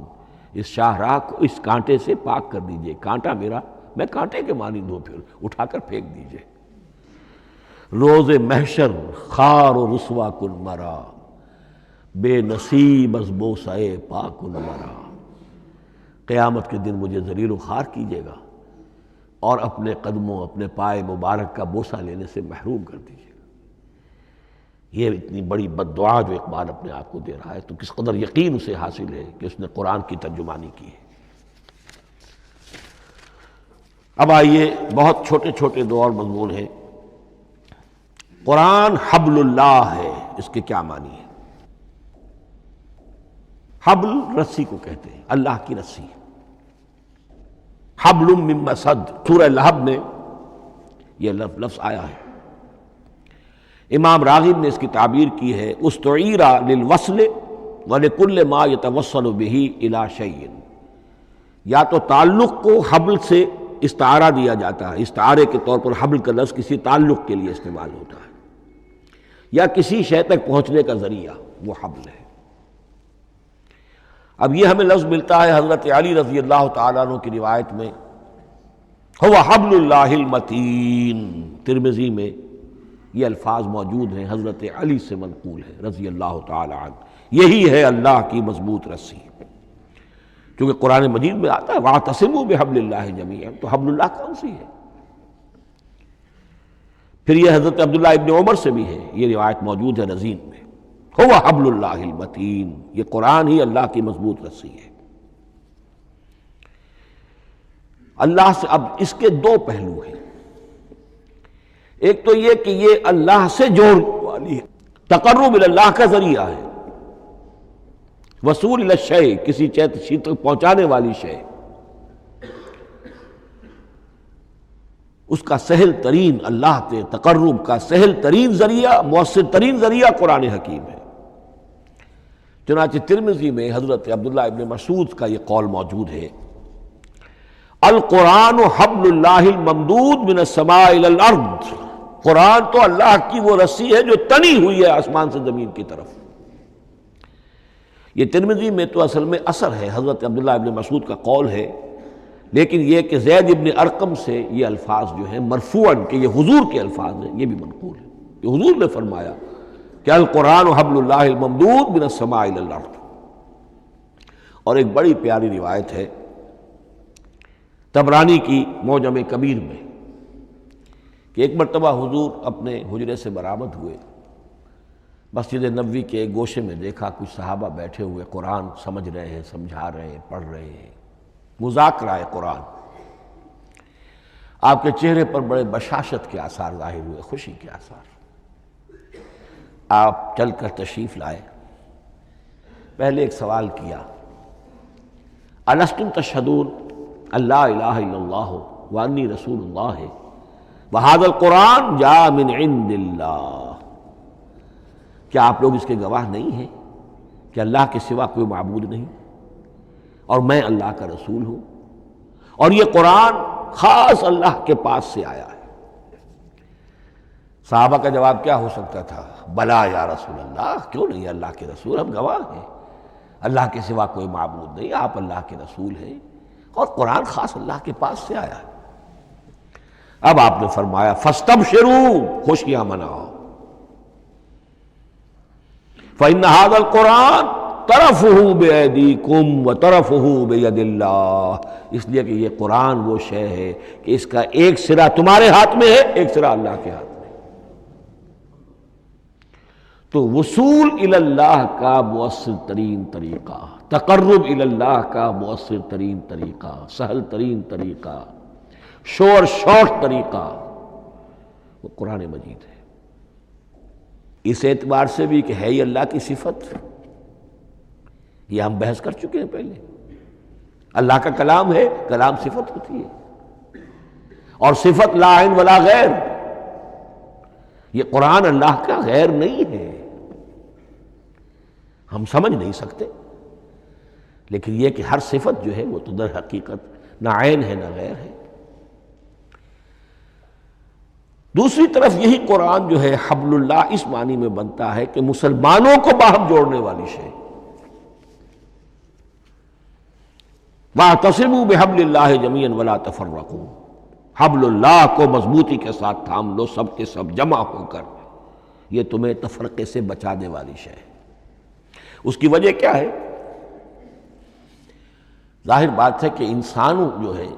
اس شاہراہ کو اس کانٹے سے پاک کر دیجئے، کانٹا میرا، میں کانٹے کے مانند ہوں، پھر اٹھا کر پھینک دیجئے۔ روز محشر خار و رسوا کن مرا، بے نصیب از بوسہ پاک کن مرا، قیامت کے دن مجھے ذلیل و خوار کیجیے گا اور اپنے قدموں، اپنے پائے مبارک کا بوسہ لینے سے محروم کر دیجیے گا۔ یہ اتنی بڑی بد دعا جو اقبال اپنے آپ کو دے رہا ہے، تو کس قدر یقین اسے حاصل ہے کہ اس نے قرآن کی ترجمانی کی ہے۔ اب آئیے، بہت چھوٹے چھوٹے دو اور مضمون ہیں۔ قرآن حبل اللہ ہے، اس کے کیا معنی ہے؟ حبل رسی کو کہتے ہیں، اللہ کی رسی۔ حبل من مسد، سورہ لہب میں یہ لفظ آیا ہے۔ امام راغب نے اس کی تعبیر کی ہے، استعیر للوصل ولکل ما یتوصل بہ الی شیء، یا تو تعلق کو حبل سے استعارہ دیا جاتا ہے، استعارے کے طور پر حبل کا لفظ کسی تعلق کے لیے استعمال ہوتا ہے، یا کسی شے تک پہنچنے کا ذریعہ، وہ حبل ہے۔ اب یہ ہمیں لفظ ملتا ہے حضرت علی رضی اللہ تعالیٰ عنہ کی روایت میں، هو حبل اللہ المتین، ترمذی میں یہ الفاظ موجود ہیں، حضرت علی سے منقول ہے رضی اللہ تعالیٰ عنہ، یہی ہے اللہ کی مضبوط رسی۔ کیونکہ قرآن مجید میں آتا ہے وَاعْتَصِمُوا بِحَبْلِ اللَّهِ جَمِيعًا، تو حبل اللہ کون سی ہے؟ پھر یہ حضرت عبداللہ ابن عمر سے بھی ہے، یہ روایت موجود ہے رزین میں، هو حبل اللہ المتین، یہ قرآن ہی اللہ کی مضبوط رسی ہے۔ اللہ سے اب اس کے دو پہلو ہیں، ایک تو یہ کہ یہ اللہ سے جوڑنے والی ہے، تقرب اللہ کا ذریعہ ہے، وصول الشیء، کسی چیز تک پہنچانے والی شے، اس کا سہل ترین، اللہ کے تقرب کا سہل ترین ذریعہ، مؤثر ترین ذریعہ قرآن حکیم ہے۔ چنانچہ ترمذی میں حضرت عبداللہ ابن مسعود کا یہ قول موجود ہے، القرآن حبل اللہ الممدود من السماء الی الارض، قرآن تو اللہ کی وہ رسی ہے جو تنی ہوئی ہے آسمان سے زمین کی طرف۔ یہ ترمذی میں تو اصل میں اثر ہے، حضرت عبداللہ ابن مسعود کا قول ہے، لیکن یہ کہ زید ابن ارقم سے یہ الفاظ جو ہیں مرفوعاً کہ یہ حضور کے الفاظ ہیں، یہ بھی منقول ہے کہ حضور نے فرمایا کہ القرآن حبل اللہ الممدود من السماء الی الارض۔ اور ایک بڑی پیاری روایت ہے طبرانی کی معجم کبیر میں کہ ایک مرتبہ حضور اپنے حجرے سے برآمد ہوئے، مسجد نبوی کے ایک گوشے میں دیکھا کچھ صحابہ بیٹھے ہوئے قرآن سمجھ رہے ہیں، سمجھا رہے ہیں، پڑھ رہے ہیں، مذاکرہ قرآن۔ آپ کے چہرے پر بڑے بشاشت کے آثار ظاہر ہوئے، خوشی کے آثار۔ آپ چل کر تشریف لائے، پہلے ایک سوال کیا، الستم تشہدون اللہ الہ الا اللہ وانی رسول اللہ وہذا القرآن جاء من عند اللہ، کیا آپ لوگ اس کے گواہ نہیں ہیں کہ اللہ کے سوا کوئی معبود نہیں اور میں اللہ کا رسول ہوں، اور یہ قرآن خاص اللہ کے پاس سے آیا ہے؟ صحابہ کا جواب کیا ہو سکتا تھا؟ بلا یا رسول اللہ، کیوں نہیں اللہ کے رسول، ہم گواہ ہیں، اللہ کے سوا کوئی معبود نہیں، آپ اللہ کے رسول ہیں، اور قرآن خاص اللہ کے پاس سے آیا ہے۔ اب آپ نے فرمایا فاستبشروا، خوشیاں مناؤ، فإن هذا القرآن طرفه بأيديكم وطرفه بيد اللہ، اس لیے کہ یہ قرآن وہ شے ہے کہ اس کا ایک سرا تمہارے ہاتھ میں ہے، ایک سرا اللہ کے ہاتھ میں۔ تو وصول الی اللہ کا مؤثر ترین طریقہ، تقرب الی اللہ کا مؤثر ترین طریقہ، سہل ترین طریقہ، شور شوق طریقہ وہ قرآن مجید ہے۔ اس اعتبار سے بھی کہ ہے یہ اللہ کی صفت، یہ ہم بحث کر چکے ہیں پہلے، اللہ کا کلام ہے، کلام صفت ہوتی ہے، اور صفت لا عین ولا غیر، یہ قرآن اللہ کا غیر نہیں ہے، ہم سمجھ نہیں سکتے، لیکن یہ کہ ہر صفت جو ہے وہ تو در حقیقت نہ عین ہے نہ غیر ہے۔ دوسری طرف یہی قرآن جو ہے حبل اللہ اس معنی میں بنتا ہے کہ مسلمانوں کو باہم جوڑنے والی شے، وَاعْتَصِمُوا بِحَبْلِ اللَّهِ جَمِيعًا وَلَا تَفَرَّقُوا، حبل اللہ کو مضبوطی کے ساتھ تھام لو، سب کے سب جمع ہو کر، یہ تمہیں تفرقے سے بچانے والی شے ہے۔ اس کی وجہ کیا ہے؟ ظاہر بات ہے کہ انسانوں جو ہے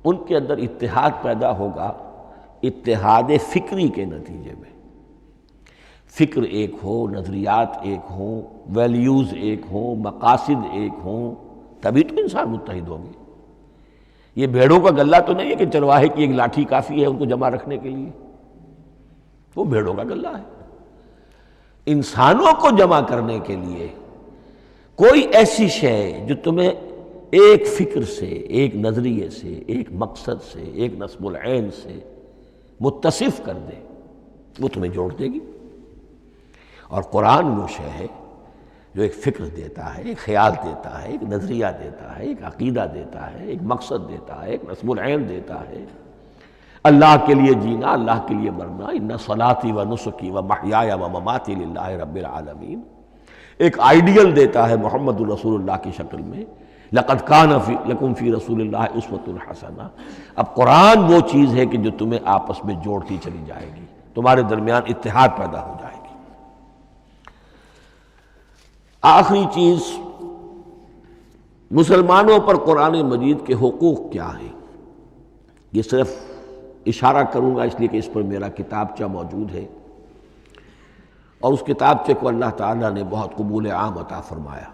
ان کے اندر اتحاد پیدا ہوگا اتحاد فکری کے نتیجے میں، فکر ایک ہو، نظریات ایک ہوں، ویلیوز ایک ہوں، مقاصد ایک ہوں، تبھی تو انسان متحد ہوں گے۔ یہ بھیڑوں کا گلہ تو نہیں ہے کہ چرواہے کی ایک لاٹھی کافی ہے ان کو جمع رکھنے کے لیے، وہ بھیڑوں کا گلہ ہے۔ انسانوں کو جمع کرنے کے لیے کوئی ایسی شے جو تمہیں ایک فکر سے، ایک نظریے سے، ایک مقصد سے، ایک نصب العین سے متصف کر دے، وہ تمہیں جوڑ دے گی۔ اور قرآن وہ شے ہے جو ایک فکر دیتا ہے، ایک خیال دیتا ہے، ایک نظریہ دیتا ہے، ایک عقیدہ دیتا ہے، ایک مقصد دیتا ہے، ایک نصب العین دیتا ہے، اللہ کے لیے جینا، اللہ کے لیے مرنا، ان صلاتی و نسکی و محیایا و مماتی للہ رب العالمین، ایک آئیڈیل دیتا ہے محمد الرسول اللہ کی شکل میں، لقد کان لکم فی رسول اللہ اسوۃ حسنہ۔ اب قرآن وہ چیز ہے کہ جو تمہیں آپس میں جوڑتی چلی جائے گی، تمہارے درمیان اتحاد پیدا ہو جائے گی۔ آخری چیز، مسلمانوں پر قرآن مجید کے حقوق کیا ہیں؟ یہ صرف اشارہ کروں گا اس لیے کہ اس پر میرا کتابچہ موجود ہے، اور اس کتابچے کو اللہ تعالیٰ نے بہت قبول عام عطا فرمایا۔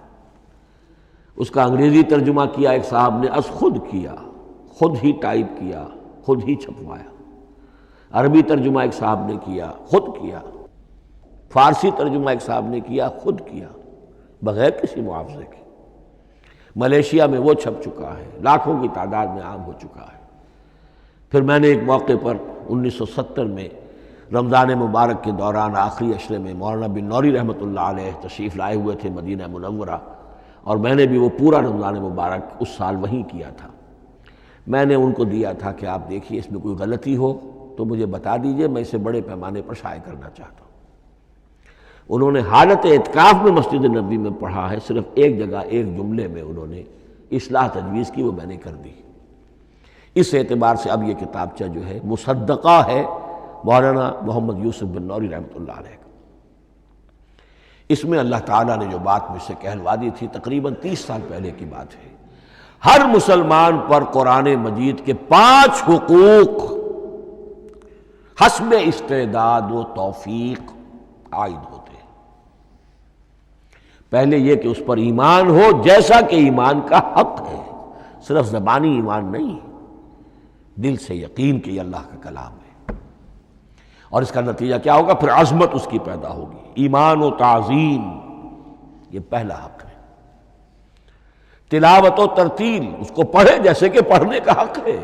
اس کا انگریزی ترجمہ کیا ایک صاحب نے، از خود کیا، خود ہی ٹائپ کیا، خود ہی چھپوایا۔ عربی ترجمہ ایک صاحب نے کیا، خود کیا۔ فارسی ترجمہ ایک صاحب نے کیا، خود کیا، بغیر کسی معاوضے کے۔ ملیشیا میں وہ چھپ چکا ہے، لاکھوں کی تعداد میں عام ہو چکا ہے۔ پھر میں نے ایک موقع پر 1970 میں رمضان مبارک کے دوران آخری عشرے میں مولانا بن نوری رحمۃ اللہ علیہ تشریف لائے ہوئے تھے مدینہ منورہ، اور میں نے بھی وہ پورا رمضان مبارک اس سال وہیں کیا تھا۔ میں نے ان کو دیا تھا کہ آپ دیکھیے اس میں کوئی غلطی ہو تو مجھے بتا دیجئے، میں اسے بڑے پیمانے پر شائع کرنا چاہتا ہوں۔ انہوں نے حالت اعتکاف میں مسجد نبوی میں پڑھا ہے، صرف ایک جگہ ایک جملے میں انہوں نے اصلاح تجویز کی، وہ میں نے کر دی۔ اس اعتبار سے اب یہ کتابچہ جو ہے مصدقہ ہے مولانا محمد یوسف بن نوری رحمۃ اللہ علیہ کا۔ اس میں اللہ تعالیٰ نے جو بات مجھ سے کہلوا دی تھی، تقریباً 30 سال پہلے کی بات ہے، ہر مسلمان پر قرآن مجید کے 5 حقوق حسب استعداد و توفیق عائد ہوتے ہیں۔ پہلے یہ کہ اس پر ایمان ہو جیسا کہ ایمان کا حق ہے، صرف زبانی ایمان نہیں، دل سے یقین کہ یہ اللہ کا کلام ہے۔ اور اس کا نتیجہ کیا ہوگا؟ پھر عظمت اس کی پیدا ہوگی، ایمان و تعظیم، یہ پہلا حق ہے۔ تلاوت و ترتیل، اس کو پڑھے جیسے کہ پڑھنے کا حق ہے،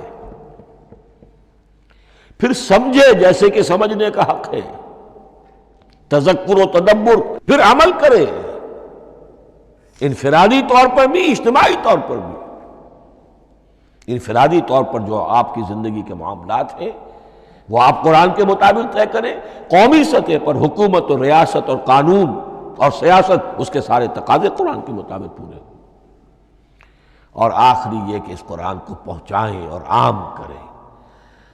پھر سمجھے جیسے کہ سمجھنے کا حق ہے، تذکر و تدبر، پھر عمل کرے، انفرادی طور پر بھی اجتماعی طور پر بھی۔ انفرادی طور پر جو آپ کی زندگی کے معاملات ہیں وہ آپ قرآن کے مطابق طے کریں، قومی سطح پر حکومت اور ریاست اور قانون اور سیاست، اس کے سارے تقاضے قرآن کے مطابق پورے ہوں، اور آخری یہ کہ اس قرآن کو پہنچائیں اور عام کریں،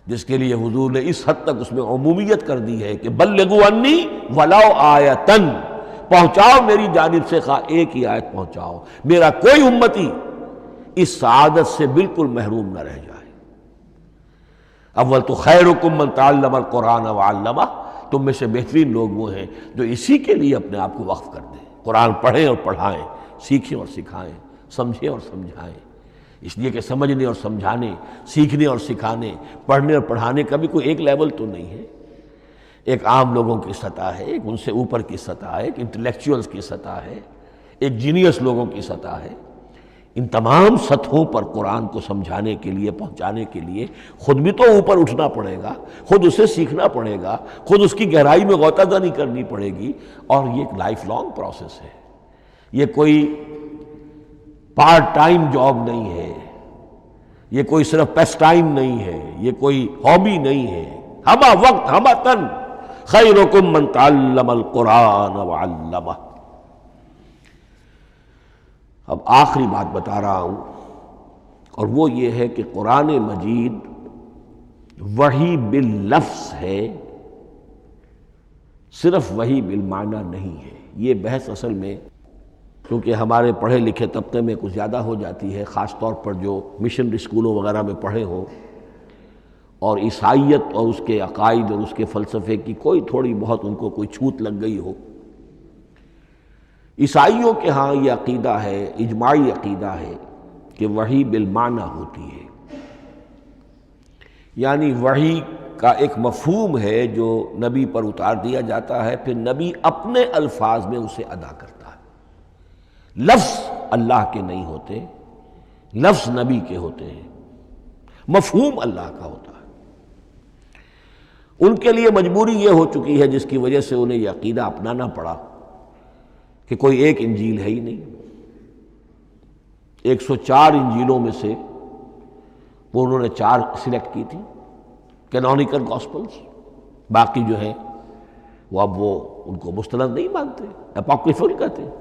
جس کے لیے حضور نے اس حد تک اس میں عمومیت کر دی ہے کہ بلغوا انی ولو آیۃ، پہنچاؤ میری جانب سے خواہ ایک ہی آیت پہنچاؤ، میرا کوئی امتی اس سعادت سے بالکل محروم نہ رہ جائے۔ اول تو خیرکم من تعلم القرآن وعلمہ، تم میں سے بہترین لوگ وہ ہیں جو اسی کے لیے اپنے آپ کو وقف کر دیں، قرآن پڑھیں اور پڑھائیں، سیکھیں اور سکھائیں، سمجھیں اور سمجھائیں۔ اس لیے کہ سمجھنے اور سمجھانے، سیکھنے اور سکھانے، پڑھنے اور پڑھانے کا بھی کوئی ایک لیول تو نہیں ہے، ایک عام لوگوں کی سطح ہے، ایک ان سے اوپر کی سطح ہے، ایک انٹلیکچوئلز کی سطح ہے، ایک جینیس لوگوں کی سطح ہے۔ ان تمام سطحوں پر قرآن کو سمجھانے کے لیے، پہنچانے کے لیے خود بھی تو اوپر اٹھنا پڑے گا، خود اسے سیکھنا پڑے گا، خود اس کی گہرائی میں غوطہ زنی کرنی پڑے گی، اور یہ ایک لائف لانگ پروسیس ہے، یہ کوئی پارٹ ٹائم جاب نہیں ہے، یہ کوئی صرف پیس ٹائم نہیں ہے، یہ کوئی ہابی نہیں ہے، ہمہ وقت ہمہ تن، خیرکم من تعلم القرآن وعلمہ۔ اب آخری بات بتا رہا ہوں، اور وہ یہ ہے کہ قرآن مجید وحی باللفظ ہے، صرف وحی بالمعنی نہیں ہے۔ یہ بحث اصل میں کیونکہ ہمارے پڑھے لکھے طبقے میں کچھ زیادہ ہو جاتی ہے، خاص طور پر جو مشنری اسکولوں وغیرہ میں پڑھے ہوں اور عیسائیت اور اس کے عقائد اور اس کے فلسفے کی کوئی تھوڑی بہت ان کو کوئی چھوت لگ گئی ہو۔ عیسائیوں کے ہاں یہ عقیدہ ہے، اجماعی عقیدہ ہے کہ وحی بالمعنی ہوتی ہے، یعنی وحی کا ایک مفہوم ہے جو نبی پر اتار دیا جاتا ہے، پھر نبی اپنے الفاظ میں اسے ادا کرتا ہے۔ لفظ اللہ کے نہیں ہوتے، لفظ نبی کے ہوتے ہیں، مفہوم اللہ کا ہوتا ہے۔ ان کے لیے مجبوری یہ ہو چکی ہے جس کی وجہ سے انہیں یہ عقیدہ اپنانا پڑا کہ کوئی ایک انجیل ہے ہی نہیں، 104 انجیلوں میں سے وہ انہوں نے 4 سلیکٹ کی تھی کینونیکل گاسپلز، باقی جو ہیں وہ اب وہ ان کو مستند نہیں مانتے، اپوکریفل کہتے ہیں۔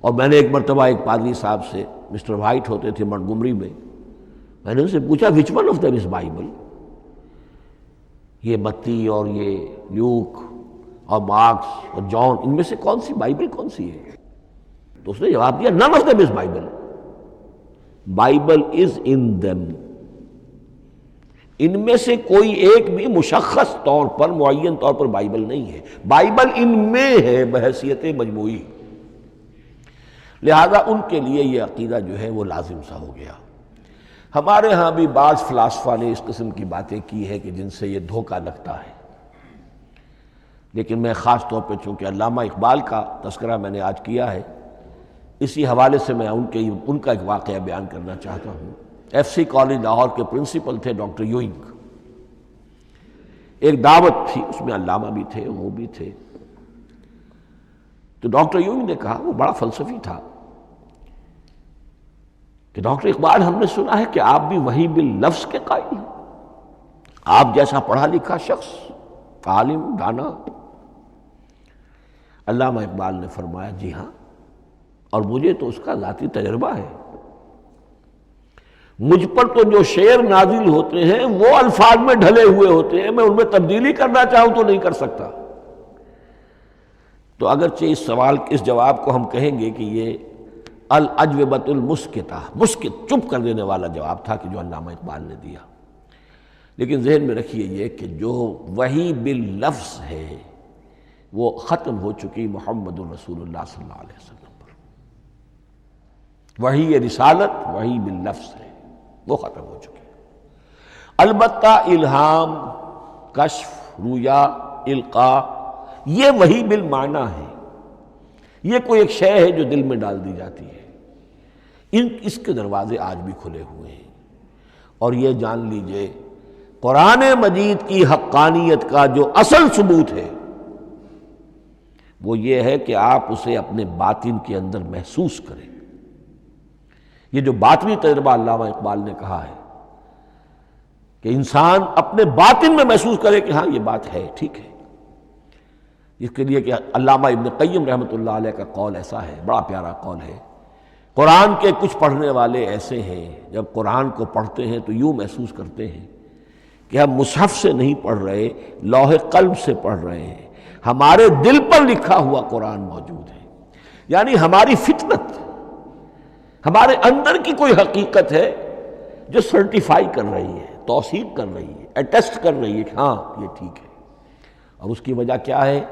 اور میں نے ایک مرتبہ ایک پادری صاحب سے، مسٹر وائٹ ہوتے تھے منٹگمری میں نے ان سے پوچھا which one of them is Bible? یہ متی اور یہ لیوک اور مارکس اور جان، ان میں سے کون سی بائبل کون سی ہے؟ تو اس نے جواب دیا none of them is Bible. Bible is in them. ان میں سے کوئی ایک بھی مشخص طور پر، معین طور پر بائبل نہیں ہے، بائبل ان میں ہے بحیثیت مجموعی۔ لہذا ان کے لیے یہ عقیدہ جو ہے وہ لازم سا ہو گیا۔ ہمارے ہاں بھی بعض فلاسفہ نے اس قسم کی باتیں کی ہے کہ جن سے یہ دھوکہ لگتا ہے، لیکن میں خاص طور پہ چونکہ علامہ اقبال کا تذکرہ میں نے آج کیا ہے، اسی حوالے سے میں ان کا ایک واقعہ بیان کرنا چاہتا ہوں۔ ایف سی کالج لاہور کے پرنسپل تھے ڈاکٹر یوئنگ۔ ایک دعوت تھی، اس میں علامہ بھی تھے، وہ بھی تھے۔ تو ڈاکٹر یوئنگ نے کہا، وہ بڑا فلسفی تھا، کہ ڈاکٹر اقبال ہم نے سنا ہے کہ آپ بھی وحی باللفظ کے قائل ہیں، آپ جیسا پڑھا لکھا شخص، عالم دانا۔ علامہ اقبال نے فرمایا جی ہاں، اور مجھے تو اس کا ذاتی تجربہ ہے، مجھ پر تو جو شعر نازل ہوتے ہیں وہ الفاظ میں ڈھلے ہوئے ہوتے ہیں، میں ان میں تبدیلی کرنا چاہوں تو نہیں کر سکتا۔ تو اگرچہ اس جواب کو ہم کہیں گے کہ یہ الاجوبۃ المسکتہ، مسکت، چپ کر دینے والا جواب تھا کہ جو علامہ اقبال نے دیا، لیکن ذہن میں رکھیے یہ کہ جو وحی باللفظ ہے وہ ختم ہو چکی محمد الرسول اللہ صلی اللہ علیہ وسلم پر۔ وہی رسالت وہی باللفظ ہے، وہ ختم ہو چکی۔ البتہ الہام، کشف، رویا، القاء، یہ وہی بالمعنی ہے، یہ کوئی ایک شے ہے جو دل میں ڈال دی جاتی ہے۔ اس کے دروازے آج بھی کھلے ہوئے ہیں، اور یہ جان لیجئے قرآن مجید کی حقانیت کا جو اصل ثبوت ہے وہ یہ ہے کہ آپ اسے اپنے باطن کے اندر محسوس کریں۔ یہ جو باطنی تجربہ علامہ اقبال نے کہا ہے کہ انسان اپنے باطن میں محسوس کرے کہ ہاں یہ بات ہے، ٹھیک ہے، اس کے لیے کہ علامہ ابن قیم رحمۃ اللہ علیہ کا قول ایسا ہے، بڑا پیارا قول ہے۔ قرآن کے کچھ پڑھنے والے ایسے ہیں جب قرآن کو پڑھتے ہیں تو یوں محسوس کرتے ہیں کہ ہم مصحف سے نہیں پڑھ رہے، لوح قلب سے پڑھ رہے ہیں، ہمارے دل پر لکھا ہوا قرآن موجود ہے۔ یعنی ہماری فطرت، ہمارے اندر کی کوئی حقیقت ہے جو سرٹیفائی کر رہی ہے، توثیق کر رہی ہے، اٹیسٹ کر رہی ہے کہ ہاں یہ ٹھیک ہے۔ اور اس کی وجہ کیا ہے؟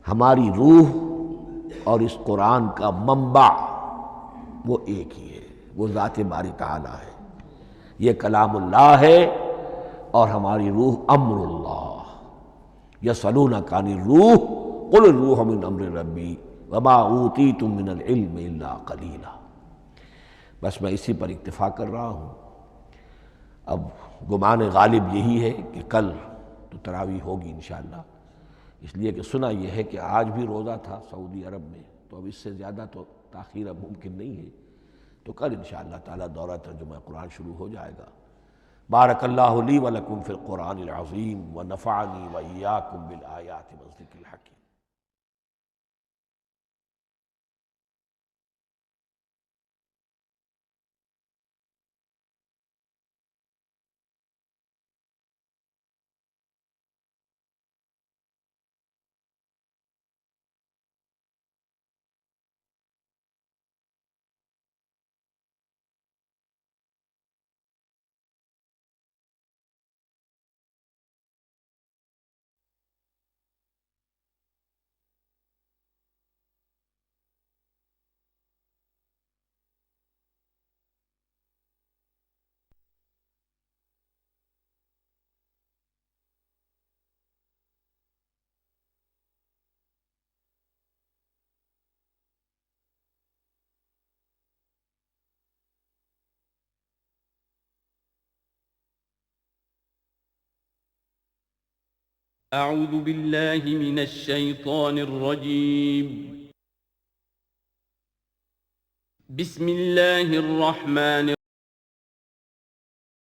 ہماری روح اور اس قرآن کا منبع وہ ایک ہی ہے، وہ ذات باری تعالیٰ ہے۔ یہ کلام اللہ ہے اور ہماری روح امر اللہ۔ یسألونک عن الروح قل الروح من امر ربی وما اوتیتم من العلم الا قلیلا۔ بس میں اسی پر اکتفا کر رہا ہوں۔ اب گمان غالب یہی ہے کہ کل تو تراویح ہوگی انشاءاللہ، اس لیے کہ سنا یہ ہے کہ آج بھی روزہ تھا سعودی عرب میں، تو اب اس سے زیادہ تو تاخیر اب ممکن نہیں ہے، تو کل انشاءاللہ تعالی دورہ ترجمہ قرآن شروع ہو جائے گا۔ بارک اللہ لی ولکم فی القرآن العظیم ونفعنی وإیاکم بالآیات والذکر الحکیم۔ أعوذ بالله من الشيطان الرجيم. بسم الله الرحمن